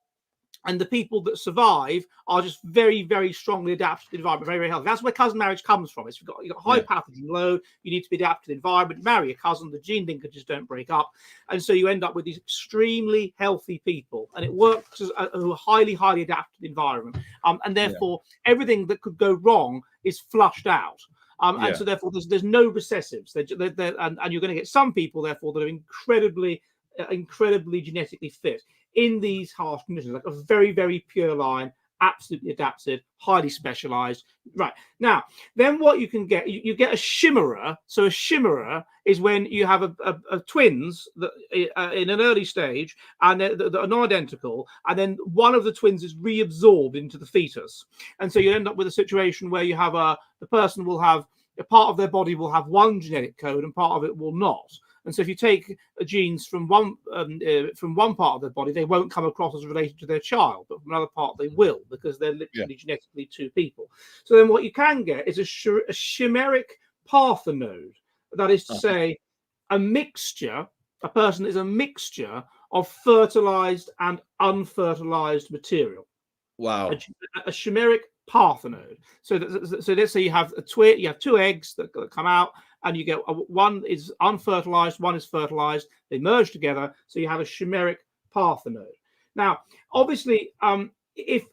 And the people that survive are just very, very strongly adapted to the environment, very, very healthy. That's where cousin marriage comes from. You've got high pathogen load. You need to be adapted to the environment. You marry a cousin, the gene linkages don't break up. And so you end up with these extremely healthy people. And it works who are highly, highly adapted to the environment. And therefore, everything that could go wrong is flushed out. And so therefore, there's no recessives. And you're going to get some people, therefore, that are incredibly incredibly genetically fit in these harsh conditions, like a very, very pure line, absolutely adapted, highly specialized. Right. Now, then what you can get, you get a chimerer. So a chimerer is when you have a twins that in an early stage and that are non-identical, and then one of the twins is reabsorbed into the fetus. And so you end up with a situation where you have the person will have a part of their body will have one genetic code and part of it will not. And so if you take genes from one part of their body, they won't come across as related to their child, but from another part they will, because they're literally genetically two people. So then what you can get is a chimeric parthenode. That is to say, a person is a mixture of fertilized and unfertilized material. Wow. A chimeric parthenode. So let's say you have you have two eggs that come out, and you get one is unfertilized, one is fertilized. They merge together, so you have a chimeric parthenode. Now, obviously, if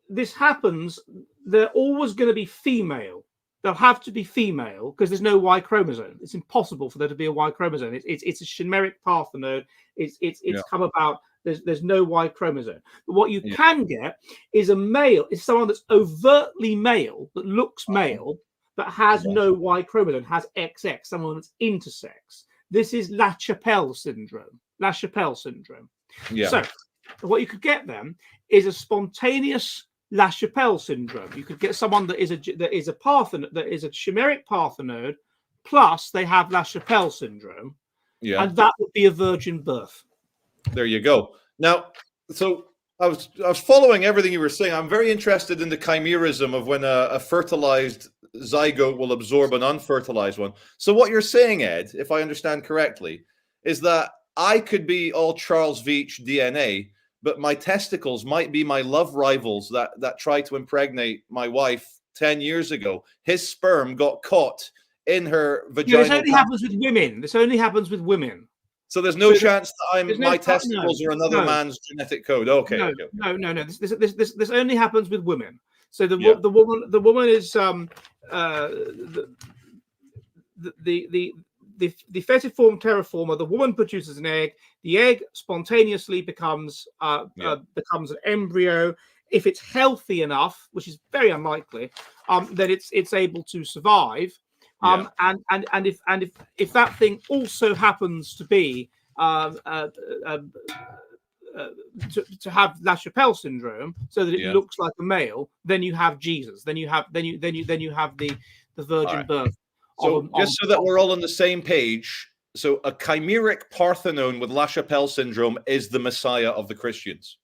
this happens, they're always going to be female. They'll have to be female because there's no Y chromosome. It's impossible for there to be a Y chromosome. It's a chimeric parthenode. It's come about. There's no Y chromosome. But what you can get is a male, is someone that's overtly male, that looks male, but has no Y chromosome, has XX, someone that's intersex. This is Lachapelle syndrome. Lachapelle syndrome. Yeah. So what you could get then is a spontaneous Lachapelle syndrome. You could get someone that is a chimeric parthenode, plus they have Lachapelle syndrome, and that would be a virgin birth. There you go. Now, so I was following everything you were saying. I'm very interested in the chimerism of when a fertilized zygote will absorb an unfertilized one. So what you're saying, Ed, if I understand correctly, is that I could be all Charles Veitch DNA, but my testicles might be my love rivals that tried to impregnate my wife 10 years ago. His sperm got caught in her vagina. This only happens with women. This only happens with women. So there's no chance that my testicles are another man's genetic code. Okay. No. This only happens with women. So the woman is the fetiform terraformer. The woman produces an egg. The egg spontaneously becomes an embryo. If it's healthy enough, which is very unlikely, then it's able to survive. And if that thing also happens to be to have Lachapelle syndrome, so that it looks like a male, then you have Jesus. Then you have the virgin birth. So so that we're all on the same page, so a chimeric parthenone with Lachapelle syndrome is the Messiah of the Christians.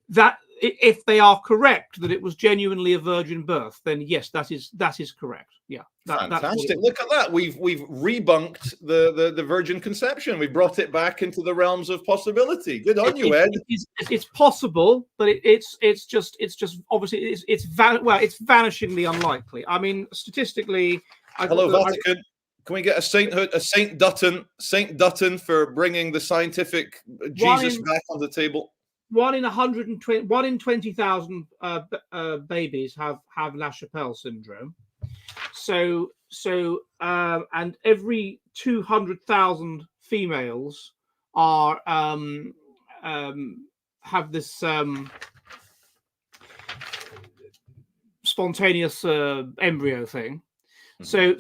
That if they are correct that it was genuinely a virgin birth, then yes, that is correct. Yeah, fantastic. Look at that. We've rebunked the virgin conception. We brought it back into the realms of possibility. Good on you, Ed. It's possible, but it's just obviously it's vanishingly unlikely. I mean, statistically. Hello, Vatican. Can we get a sainthood, a Saint Dutton for bringing the scientific Jesus back on the table? 1 in 20,000 babies have Lachapelle syndrome. So and every 200,000 females are have this spontaneous embryo thing. So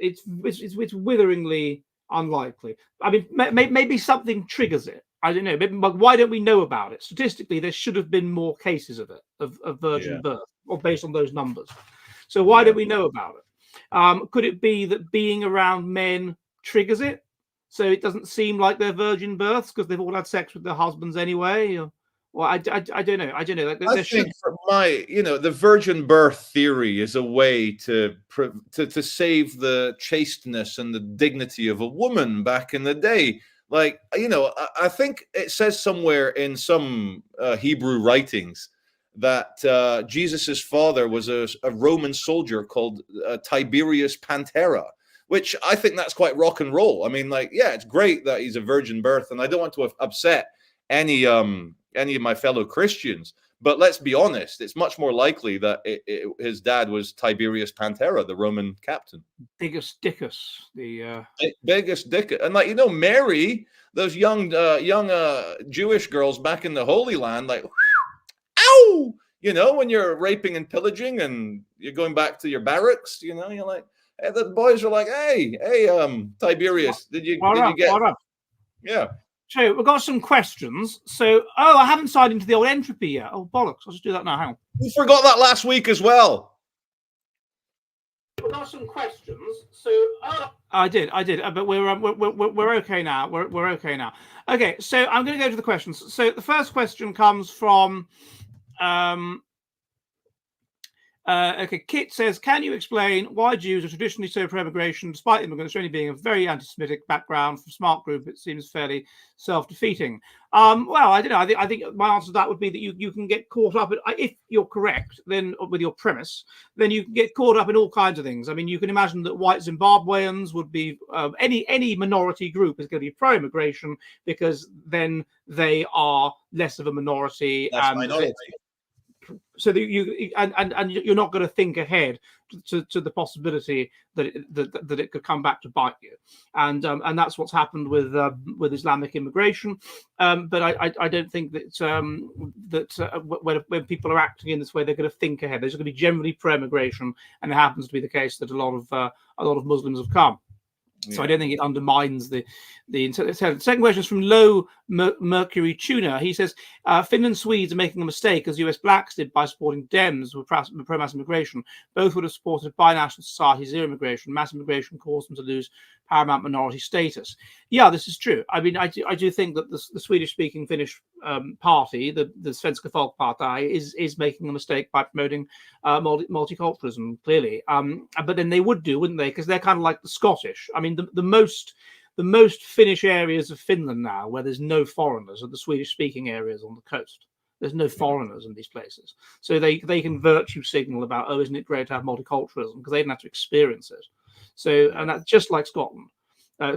it's witheringly unlikely. I mean, maybe something triggers it. I don't know. But why don't we know about it? Statistically, there should have been more cases of it, of virgin birth, or based on those numbers. So why don't we know about it? Could it be that being around men triggers it, so it doesn't seem like they're virgin births because they've all had sex with their husbands anyway? Well, I don't know. I think for the virgin birth theory is a way to save the chasteness and the dignity of a woman back in the day. Like, I think it says somewhere in some Hebrew writings that Jesus's father was a Roman soldier called Tiberius Pantera, which I think that's quite rock and roll. I mean, it's great that he's a virgin birth, and I don't want to upset any of my fellow Christians, But let's be honest, it's much more likely that his dad was Tiberius Pantera, the Roman captain. Biggest Dickus, the biggest dick. And like, Mary, those young Jewish girls back in the Holy Land, like, ow! When you're raping and pillaging and you're going back to your barracks, you're like, hey, the boys are like, hey, Tiberius, did you get? Yeah. So we've got some questions. So, I haven't signed into the old entropy yet. Oh, bollocks. I'll just do that now. Hang on. We forgot that last week as well. We've got some questions. So, I did. But we're okay now. We're okay now. Okay. So I'm going to go to the questions. So the first question comes from, okay, Kit says, can you explain why Jews are traditionally so pro-immigration, despite immigrants only being a very anti-Semitic background from smart group? It seems fairly self-defeating. Well, I don't know. I think my answer to that would be that you can get caught up, if you're correct, then with your premise, then you can get caught up in all kinds of things. I mean, you can imagine that white Zimbabweans would be, any minority group is going to be pro-immigration because then they are less of a minority. That's minority. So that you're not going to think ahead to the possibility that it could come back to bite you, and that's what's happened with Islamic immigration. But I don't think that when people are acting in this way, they're going to think ahead. There's going to be generally pro-immigration, and it happens to be the case that a lot of Muslims have come. So I don't think it undermines the intent. Second question is from Low Mercury Tuna. He says, Finland Swedes are making a mistake, as US blacks did by supporting Dems with pro-mass immigration. Both would have supported binational society, zero immigration. Mass immigration caused them to lose paramount minority status. Yeah, this is true. I mean, I do think that the Swedish-speaking Finnish party, the Svenska Folkpartiet, is making a mistake by promoting multiculturalism, clearly. But then they would do, wouldn't they? Because they're kind of like the Scottish. I mean, the most Finnish areas of Finland now, where there's no foreigners, are the Swedish-speaking areas on the coast. There's no foreigners in these places, so they can virtue signal about, oh, isn't it great to have multiculturalism, because they didn't have to experience it. So, and that's just like Scotland.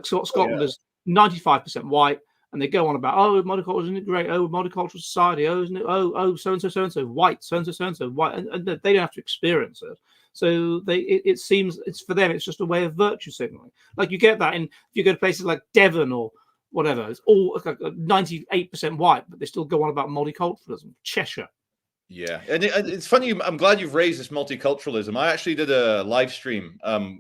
Scotland is 95% white, and they go on about, oh, multicultural, isn't it great? Oh, multicultural society. Oh, isn't it? Oh, so and so white, so and so white, and they don't have to experience it. So it seems it's for them. It's just a way of virtue signaling. Like you get that if you go to places like Devon or whatever. It's all like 98% white, but they still go on about multiculturalism. Cheshire. Yeah, and it's funny. I'm glad you've raised this multiculturalism. I actually did a live stream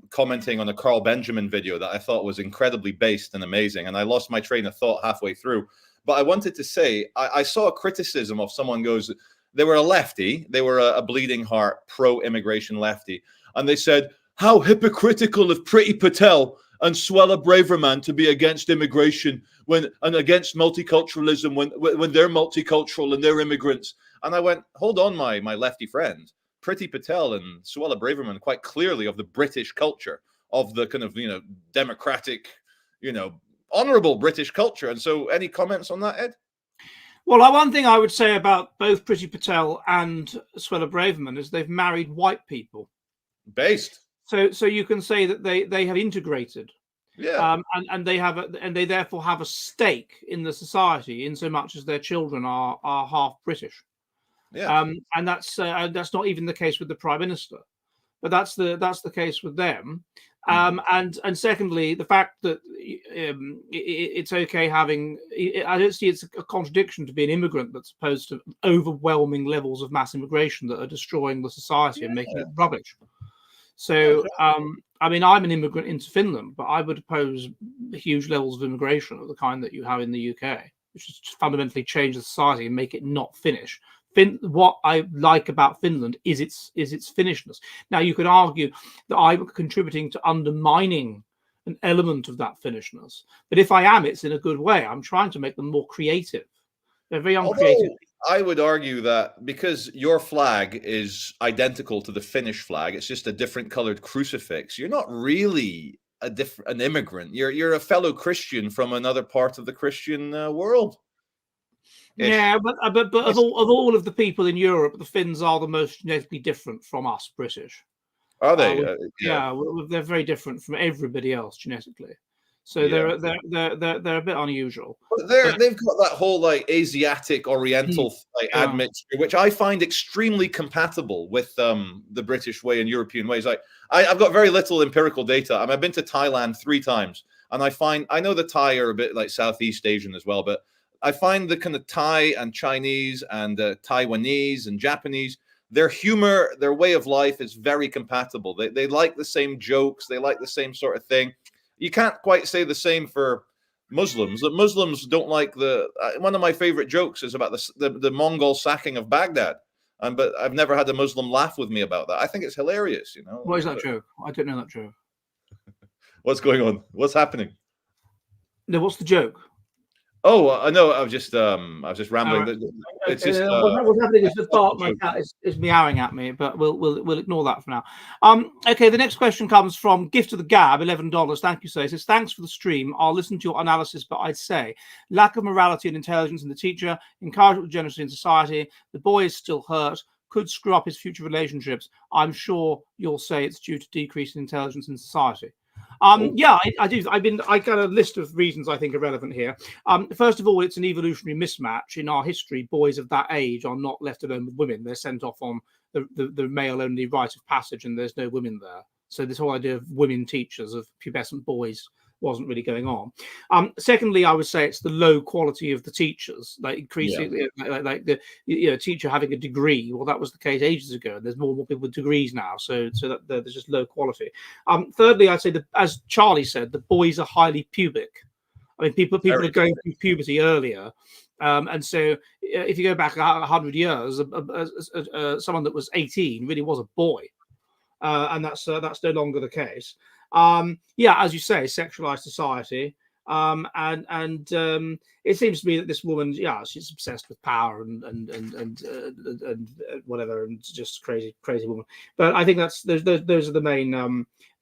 commenting on a Carl Benjamin video that I thought was incredibly based and amazing, and I lost my train of thought halfway through. But I wanted to say, I saw a criticism of someone goes, they were a lefty, they were a bleeding heart, pro-immigration lefty, and they said, how hypocritical of Priti Patel and Suella Braverman to be against immigration and against multiculturalism when they're multicultural and they're immigrants. And I went, hold on, my lefty friend. Priti Patel and Suella Braverman quite clearly of the British culture, of the kind of, democratic, honorable British culture. And so any comments on that, Ed? Well, one thing I would say about both Priti Patel and Suella Braverman is they've married white people. Based. So you can say that they have integrated. Yeah. And they therefore have a stake in the society, in so much as their children are half British. Yeah. And that's not even the case with the Prime Minister, but that's the case with them. And secondly, the fact that it's okay having, I don't see it's a contradiction to be an immigrant that's opposed to overwhelming levels of mass immigration that are destroying the society and making it rubbish. So, I mean, I'm an immigrant into Finland, but I would oppose huge levels of immigration of the kind that you have in the UK, which is to fundamentally change the society and make it not Finnish. What I like about Finland is its Finnishness. Now, you could argue that I'm contributing to undermining an element of that Finnishness, but if I am, it's in a good way. I'm trying to make them more creative. They're very uncreative. I would argue that because your flag is identical to the Finnish flag, it's just a different colored crucifix. You're not really an immigrant. You're a fellow Christian from another part of the Christian world. Yeah, but of all of the people in Europe, the Finns are the most genetically different from us British. Are they? Yeah, they're very different from everybody else genetically. So they're a bit unusual. But they've got that whole like Asiatic Oriental like admixture, which I find extremely compatible with the British way and European ways. Like I've got very little empirical data. I've been to Thailand 3 times, and I know the Thai are a bit like Southeast Asian as well, but I find the kind of Thai and Chinese and Taiwanese and Japanese, their humor, their way of life is very compatible. They like the same jokes, they like the same sort of thing. You can't quite say the same for Muslims. The Muslims don't like one of my favorite jokes is about the Mongol sacking of Baghdad. But I've never had a Muslim laugh with me about that. I think it's hilarious, you know. What is that joke? I don't know that joke. What's going on? What's happening? No, what's the joke? Oh, I know. I was just rambling. It's just what's happening is the Bart, my cat, is meowing at me, but we'll ignore that for now. Okay, the next question comes from Gift of the Gab, $11. Thank you, sir. It says, thanks for the stream. I'll listen to your analysis, but I'd say lack of morality and intelligence in the teacher, encouragement of generosity in society. The boy is still hurt, could screw up his future relationships. I'm sure you'll say it's due to decrease in intelligence in society. Yeah, I do. I got a list of reasons I think are relevant here. First of all, it's an evolutionary mismatch in our history. Boys of that age are not left alone with women. They're sent off on the male-only rite of passage, and there's no women there. So this whole idea of women teachers, of pubescent boys, wasn't really going on. Secondly, I would say it's the low quality of the teachers, like increasingly, like the teacher having a degree. Well, that was the case ages ago, and there's more and more people with degrees now. So that there's just low quality. Thirdly, I'd say that, as Charlie said, the boys are highly pubic. I mean, people are going through puberty earlier. And so if you go back 100 years, someone that was 18 really was a boy. And that's no longer the case. As you say, sexualized society, and it seems to me that this woman, she's obsessed with power and whatever, and just crazy woman. But I think those are the main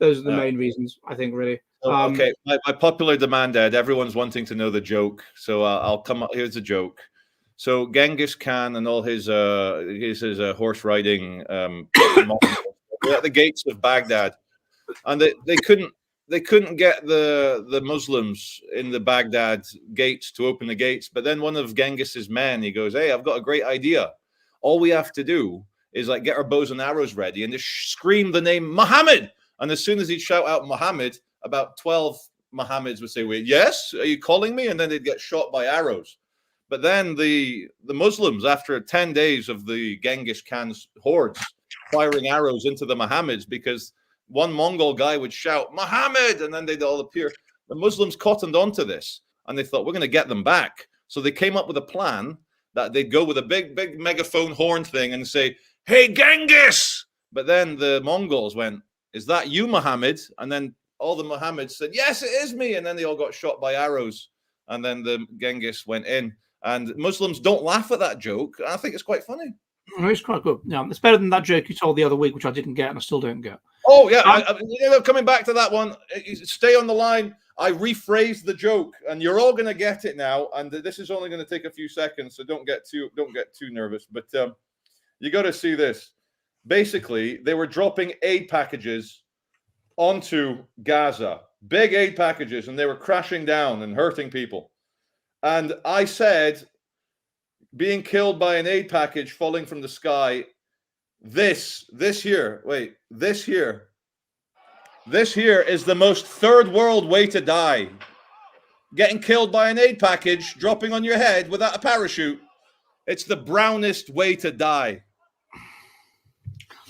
main reasons, I think, really. Okay, my popular demand, Ed. Everyone's wanting to know the joke, so I'll come up. Here's the joke. So Genghis Khan and all his horse riding were at the gates of Baghdad. And they couldn't get the Muslims in the Baghdad gates to open the gates. But then one of Genghis's men, he goes, "Hey, I've got a great idea. All we have to do is like get our bows and arrows ready and just scream the name Muhammad." And as soon as he'd shout out Muhammad, about 12 Muhammads would say, "Wait, yes, are you calling me?" And then they'd get shot by arrows. But then the Muslims, after 10 days of the Genghis Khan's hordes firing arrows into the Muhammads, because one Mongol guy would shout, "Muhammad," and then they'd all appear. The Muslims cottoned onto this, and they thought, we're going to get them back. So they came up with a plan that they'd go with a big megaphone horn thing and say, "Hey, Genghis!" But then the Mongols went, "Is that you, Muhammad?" And then all the Muhammads said, "Yes, it is me." And then they all got shot by arrows. And then the Genghis went in. And Muslims don't laugh at that joke. I think it's quite funny. It's quite good. Yeah, it's better than that joke you told the other week, which I didn't get and I still don't get. Oh, yeah. Coming back to that one, stay on the line. I rephrased the joke, and you're all going to get it now. And this is only going to take a few seconds, so don't get too nervous. But you got to see this. Basically, they were dropping aid packages onto Gaza, big aid packages, and they were crashing down and hurting people. And I said, being killed by an aid package falling from the sky, this here is the most third world way to die. Getting killed by an aid package dropping on your head without a parachute. It's the brownest way to die.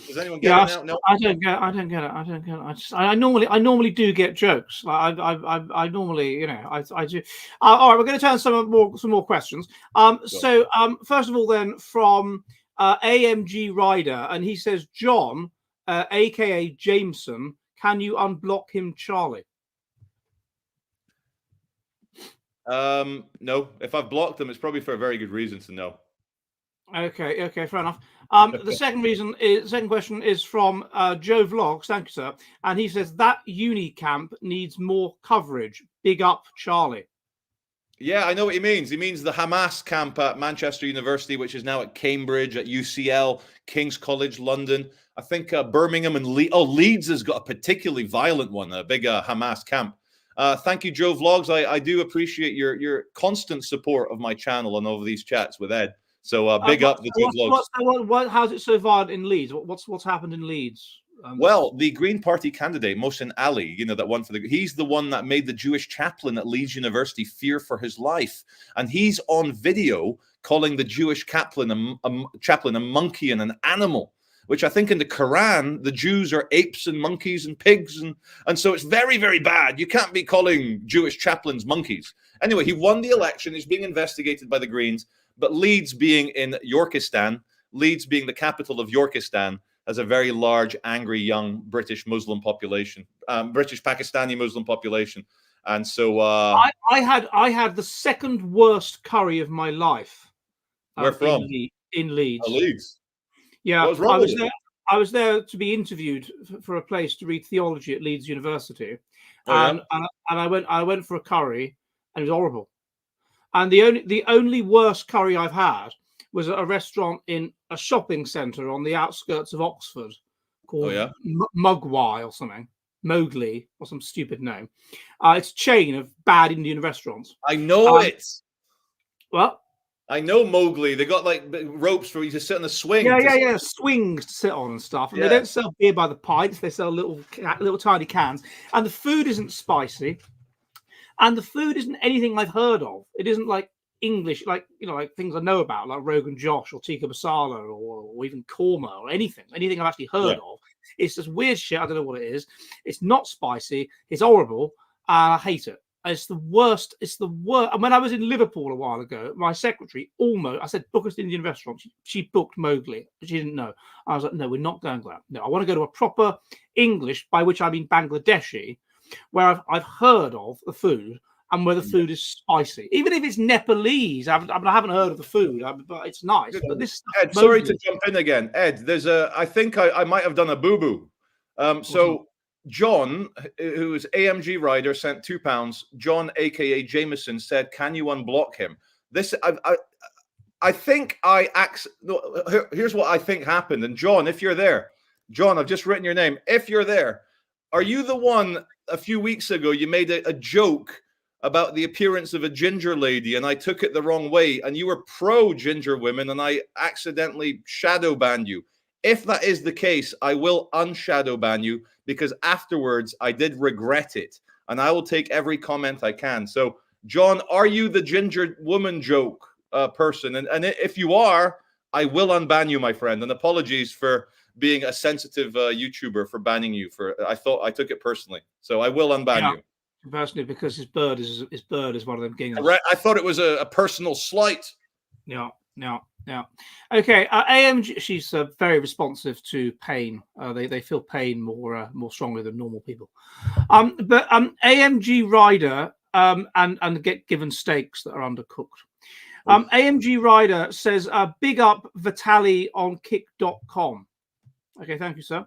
Does anyone get it now? No, I don't get it. I normally do get jokes. I normally, I do. All right, we're going to turn some more questions. So first of all, then from AMG Rider, and he says, John, aka Jameson, can you unblock him, Charlie? No. If I've blocked them, it's probably for a very good reason to know. Okay, fair enough. The second question is from Joe Vlogs. Thank you, sir. And he says that uni camp needs more coverage. Big up, Charlie. Yeah, I know what he means. He means the Hamas camp at Manchester University, which is now at Cambridge, at UCL, King's College London. I think Birmingham and Leeds has got a particularly violent one, a big Hamas camp. Thank you, Joe Vlogs. I do appreciate your constant support of my channel and over these chats with Ed. So big up the Joe Vlogs. How's it so violent in Leeds? What's happened in Leeds? Well, the Green Party candidate, Mohsen Ali, that won for he's the one that made the Jewish chaplain at Leeds University fear for his life. And he's on video calling the Jewish chaplain a monkey and an animal, which I think in the Quran, the Jews are apes and monkeys and pigs. And so it's very, very bad. You can't be calling Jewish chaplains monkeys. Anyway, he won the election. He's being investigated by the Greens. But Leeds being in Yorkistan, Leeds being the capital of Yorkistan, has a very large, angry, young British Muslim population, British Pakistani Muslim population, and so I had the second worst curry of my life. Where from? In Leeds. Oh, Leeds. Yeah, I was there to be interviewed for a place to read theology at Leeds University, and I went for a curry, and it was horrible. And the only worst curry I've had was at a restaurant in a shopping centre on the outskirts of Oxford called Mugwai or something, Mowgli or some stupid name. It's a chain of bad Indian restaurants. I know it. What? I know Mowgli. They got like ropes for you to sit on the swing. Yeah, swings to sit on and stuff. And they don't sell beer by the pints. They sell little tiny cans. And the food isn't spicy. And the food isn't anything I've heard of. It isn't like English, like things I know about, like Rogan Josh or tikka masala or even korma or anything I've actually heard of. It's just weird shit. I don't know what it is. It's not spicy. It's horrible. I hate it. It's the worst. It's the worst. And when I was in Liverpool a while ago, my secretary I said, book us an Indian restaurant. She booked Mowgli. She didn't know. I was like, no, we're not going to that. No, I want to go to a proper English, by which I mean Bangladeshi, where I've heard of the food and where the food is spicy. Even if it's Nepalese, I haven't heard of the food, but it's nice. But this Ed, sorry to jump in again. Ed, I think I might have done a boo-boo. So John, who is AMG Rider, sent £2. John, aka Jameson, said, "Can you unblock him?" This I think here's what I think happened. And John, if you're there, John, I've just written your name. If you're there, are you the one a few weeks ago you made a joke about the appearance of a ginger lady and I took it the wrong way and you were pro ginger women and I accidentally shadow banned you? If that is the case, I will unshadow ban you because afterwards I did regret it and I will take every comment I can. So John, are you the ginger woman joke person? And if you are, I will unban you, my friend. And apologies for being a sensitive YouTuber for banning you. I thought I took it personally, so I will unban you. Personally, because his bird is one of them games. I thought it was a personal slight. Yeah. Okay, AMG. She's very responsive to pain. They feel pain more strongly than normal people. But AMG Rider and get given steaks that are undercooked. AMG Rider says, "Big up Vitali on kick.com." Okay, thank you, sir.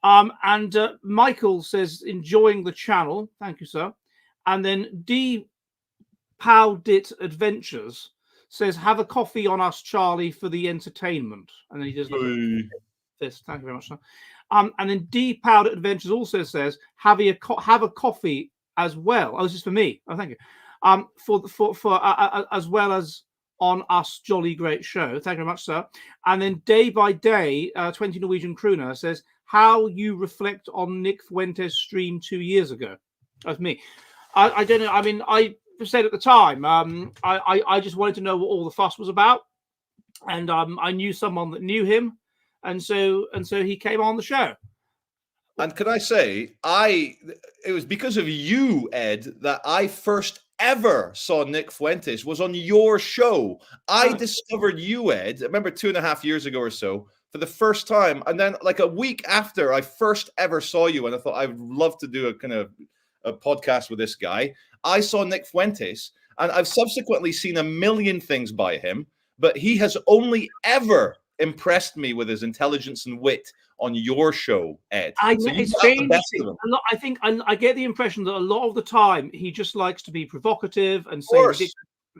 And Michael says, "Enjoying the channel." Thank you, sir. And then D. Powdit Adventures says, "Have a coffee on us, Charlie, for the entertainment." And then he does this. Thank you very much, sir. And then D. Powdit Adventures also says, have a coffee as well. Oh, this is for me. Oh, thank you. For as well as on us, jolly great show. Thank you very much, sir. And then Day by Day, 20 Norwegian Kroner says, "How you reflect on Nick Fuentes' stream 2 years ago." That's me. I don't know. I mean, I said at the time, I just wanted to know what all the fuss was about, and I knew someone that knew him, and so he came on the show. And can I say, it was because of you, Ed, that I first ever saw Nick Fuentes was on your show. I discovered you, Ed, I remember 2.5 years ago or so, for the first time. And then like a week after I first ever saw you, and I thought I'd love to do a kind of a podcast with this guy. I saw Nick Fuentes, and I've subsequently seen a million things by him, but he has only ever impressed me with his intelligence and wit on your show, Ed. I think I get the impression that a lot of the time he just likes to be provocative and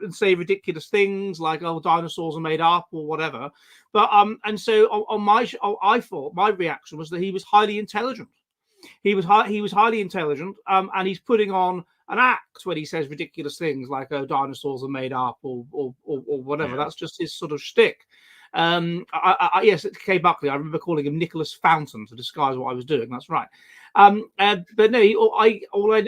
say ridiculous things like, "Oh, dinosaurs are made up" or whatever. But and so on my show, I thought my reaction was that he was highly intelligent. He was highly intelligent, and he's putting on an act when he says ridiculous things like, "Oh, dinosaurs are made up," or whatever. Yeah. That's just his sort of shtick. Yes, it's Kay Buckley. I remember calling him Nicholas Fountain to disguise what I was doing. That's right. But no,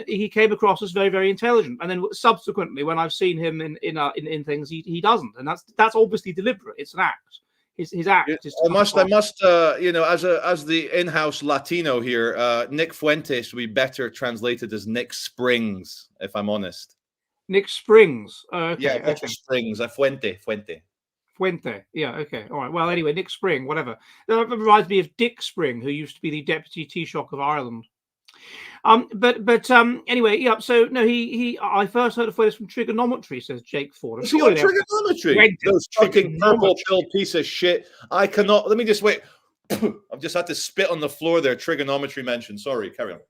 he came across as very, very intelligent. And then subsequently, when I've seen him in things, he doesn't, and that's obviously deliberate. It's an act. His act is. I must, you know, as the in-house Latino here, Nick Fuentes would be better translated as Nick Springs, if I'm honest. Nick Springs. Okay, yeah, better Springs. Fuente. Fuente. Yeah, okay. All right. Well, anyway, Nick Spring, whatever. That reminds me of Dick Spring, who used to be the Deputy Taoiseach of Ireland. Anyway, yeah. So no, I first heard of this from trigonometry, says Jake Ford. Is he on trigonometry? Those fucking purple pill piece of shit. I cannot. Let me just wait. I've just had to spit on the floor there. Trigonometry mentioned. Sorry, carry on.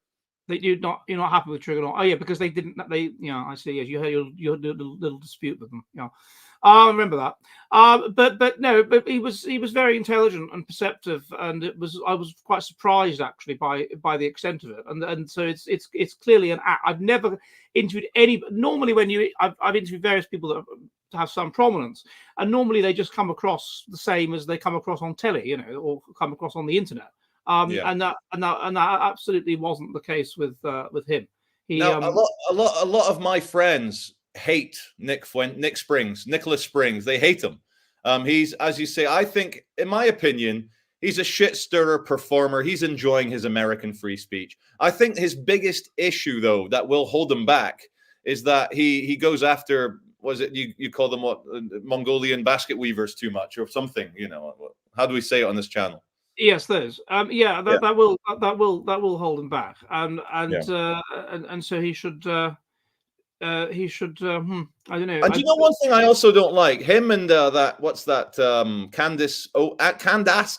You're not happy with trigonometry. Oh yeah, because they didn't. I see. Yes, you had your little dispute with them. Yeah. I remember that. But he was very intelligent and perceptive, and I was quite surprised actually by the extent of it. And so it's clearly an act. I've never interviewed any. Normally, when I've interviewed various people that have some prominence, and normally they just come across the same as they come across on telly, or come across on the internet. And that absolutely wasn't the case with him. A lot of my friends hate Nicholas Springs. They hate him. He's, as you say, I think, in my opinion, he's a shit stirrer performer. He's enjoying his American free speech. I think his biggest issue, though, that will hold him back is that he goes after, was it you call them what, Mongolian basket weavers too much or something? How do we say it on this channel? Yes, those. That will hold him back, and so he should. I don't know. And you know, one thing I also don't like him and Candace.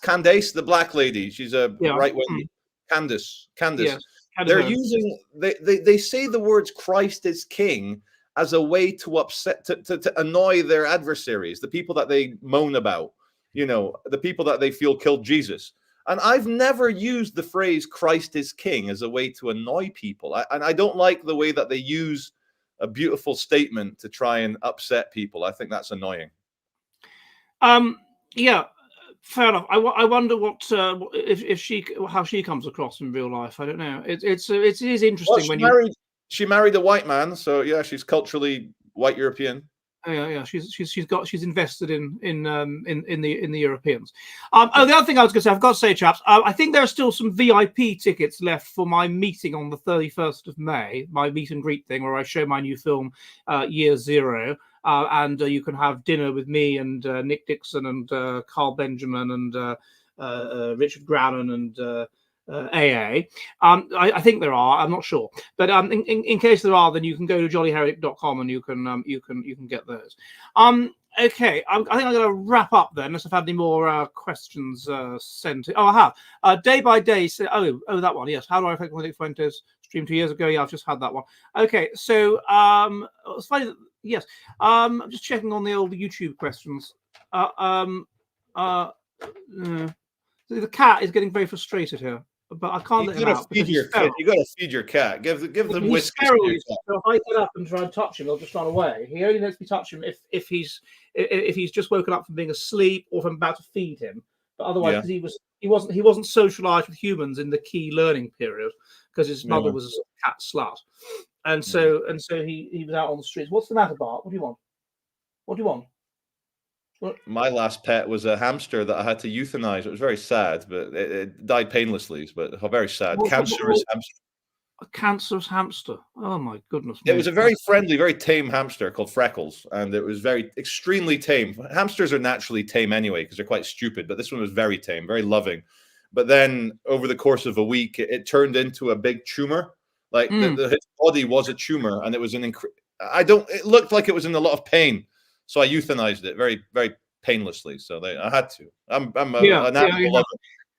Candace, the black lady. She's a right wing. Candace. Yes, they're using. They say the words "Christ is King" as a way to upset, to annoy their adversaries, the people that they moan about. The people that they feel killed Jesus. And I've never used the phrase "Christ is King" as a way to annoy people. And I don't like the way that they use a beautiful statement to try and upset people. I think that's annoying. Yeah, fair enough. I wonder what how she comes across in real life. I don't know. It is interesting she married a white man, so yeah, she's culturally white European. Yeah. She's invested in the Europeans. The other thing I was going to say, I've got to say, chaps, I think there are still some VIP tickets left for my meeting on the 31st of May, my meet and greet thing, where I show my new film, Year Zero, and you can have dinner with me and Nick Dixon and Carl Benjamin and Richard Grannon and AA. I think there are. I'm not sure, but in case there are, then you can go to jollyheretic.com and you can get those. Okay, I think I'm going to wrap up then, unless I've had any more questions sent. Oh, I have. Day by day. Oh, that one. Yes. How do I affect Nick Fuentes? Streamed 2 years ago. Yeah, I've just had that one. Okay, so it's funny that, yes. I'm just checking on the old YouTube questions. The cat is getting very frustrated here. But I can't let him out. You got to feed your cat. Give them whiskey. So if I get up and try and touch him, he'll just run away. He only lets me touch him if he's just woken up from being asleep or if I'm about to feed him. But otherwise, because he wasn't socialized with humans in the key learning period because his mother was a cat slut, and so he was out on the streets. What's the matter, Bart? What do you want? What do you want? My last pet was a hamster that I had to euthanize. It was very sad, but it died painlessly. But very sad. Cancerous hamster. A cancerous hamster. Oh my goodness! It was a very friendly, very tame hamster called Freckles, and it was extremely tame. Hamsters are naturally tame anyway because they're quite stupid, but this one was very tame, very loving. But then over the course of a week, it turned into a big tumor. Like his body was a tumor, and it was it looked like it was in a lot of pain. So I euthanized it very, very painlessly. So I had to. I'm an animal lover.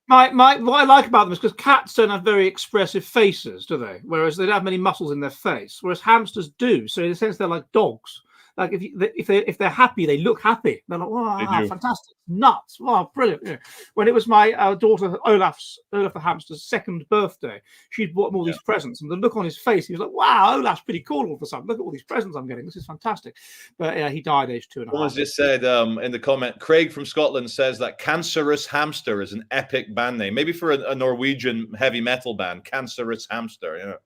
What I like about them is because cats don't have very expressive faces, do they? Whereas they don't have many muscles in their face, whereas hamsters do. So in a sense, they're like dogs. like if they're happy, they look happy. They're like, They wow, do. fantastic, nuts, wow, brilliant. Yeah. When it was my daughter Olaf the hamster's second birthday, she'd bought him all these presents, and the look on his face, he was like, wow, Olaf's pretty cool all of a sudden. Look at all these presents I'm getting. This is fantastic. But he died aged 2.5. Someone's just said in the comment, Craig from Scotland says that Cancerous Hamster is an epic band name. Maybe for a Norwegian heavy metal band, Cancerous Hamster, you know.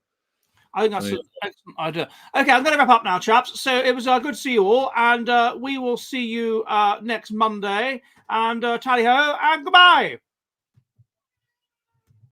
I think that's an excellent idea. Okay, I'm going to wrap up now, chaps. So it was good to see you all, and we will see you next Monday. And tally ho, and goodbye.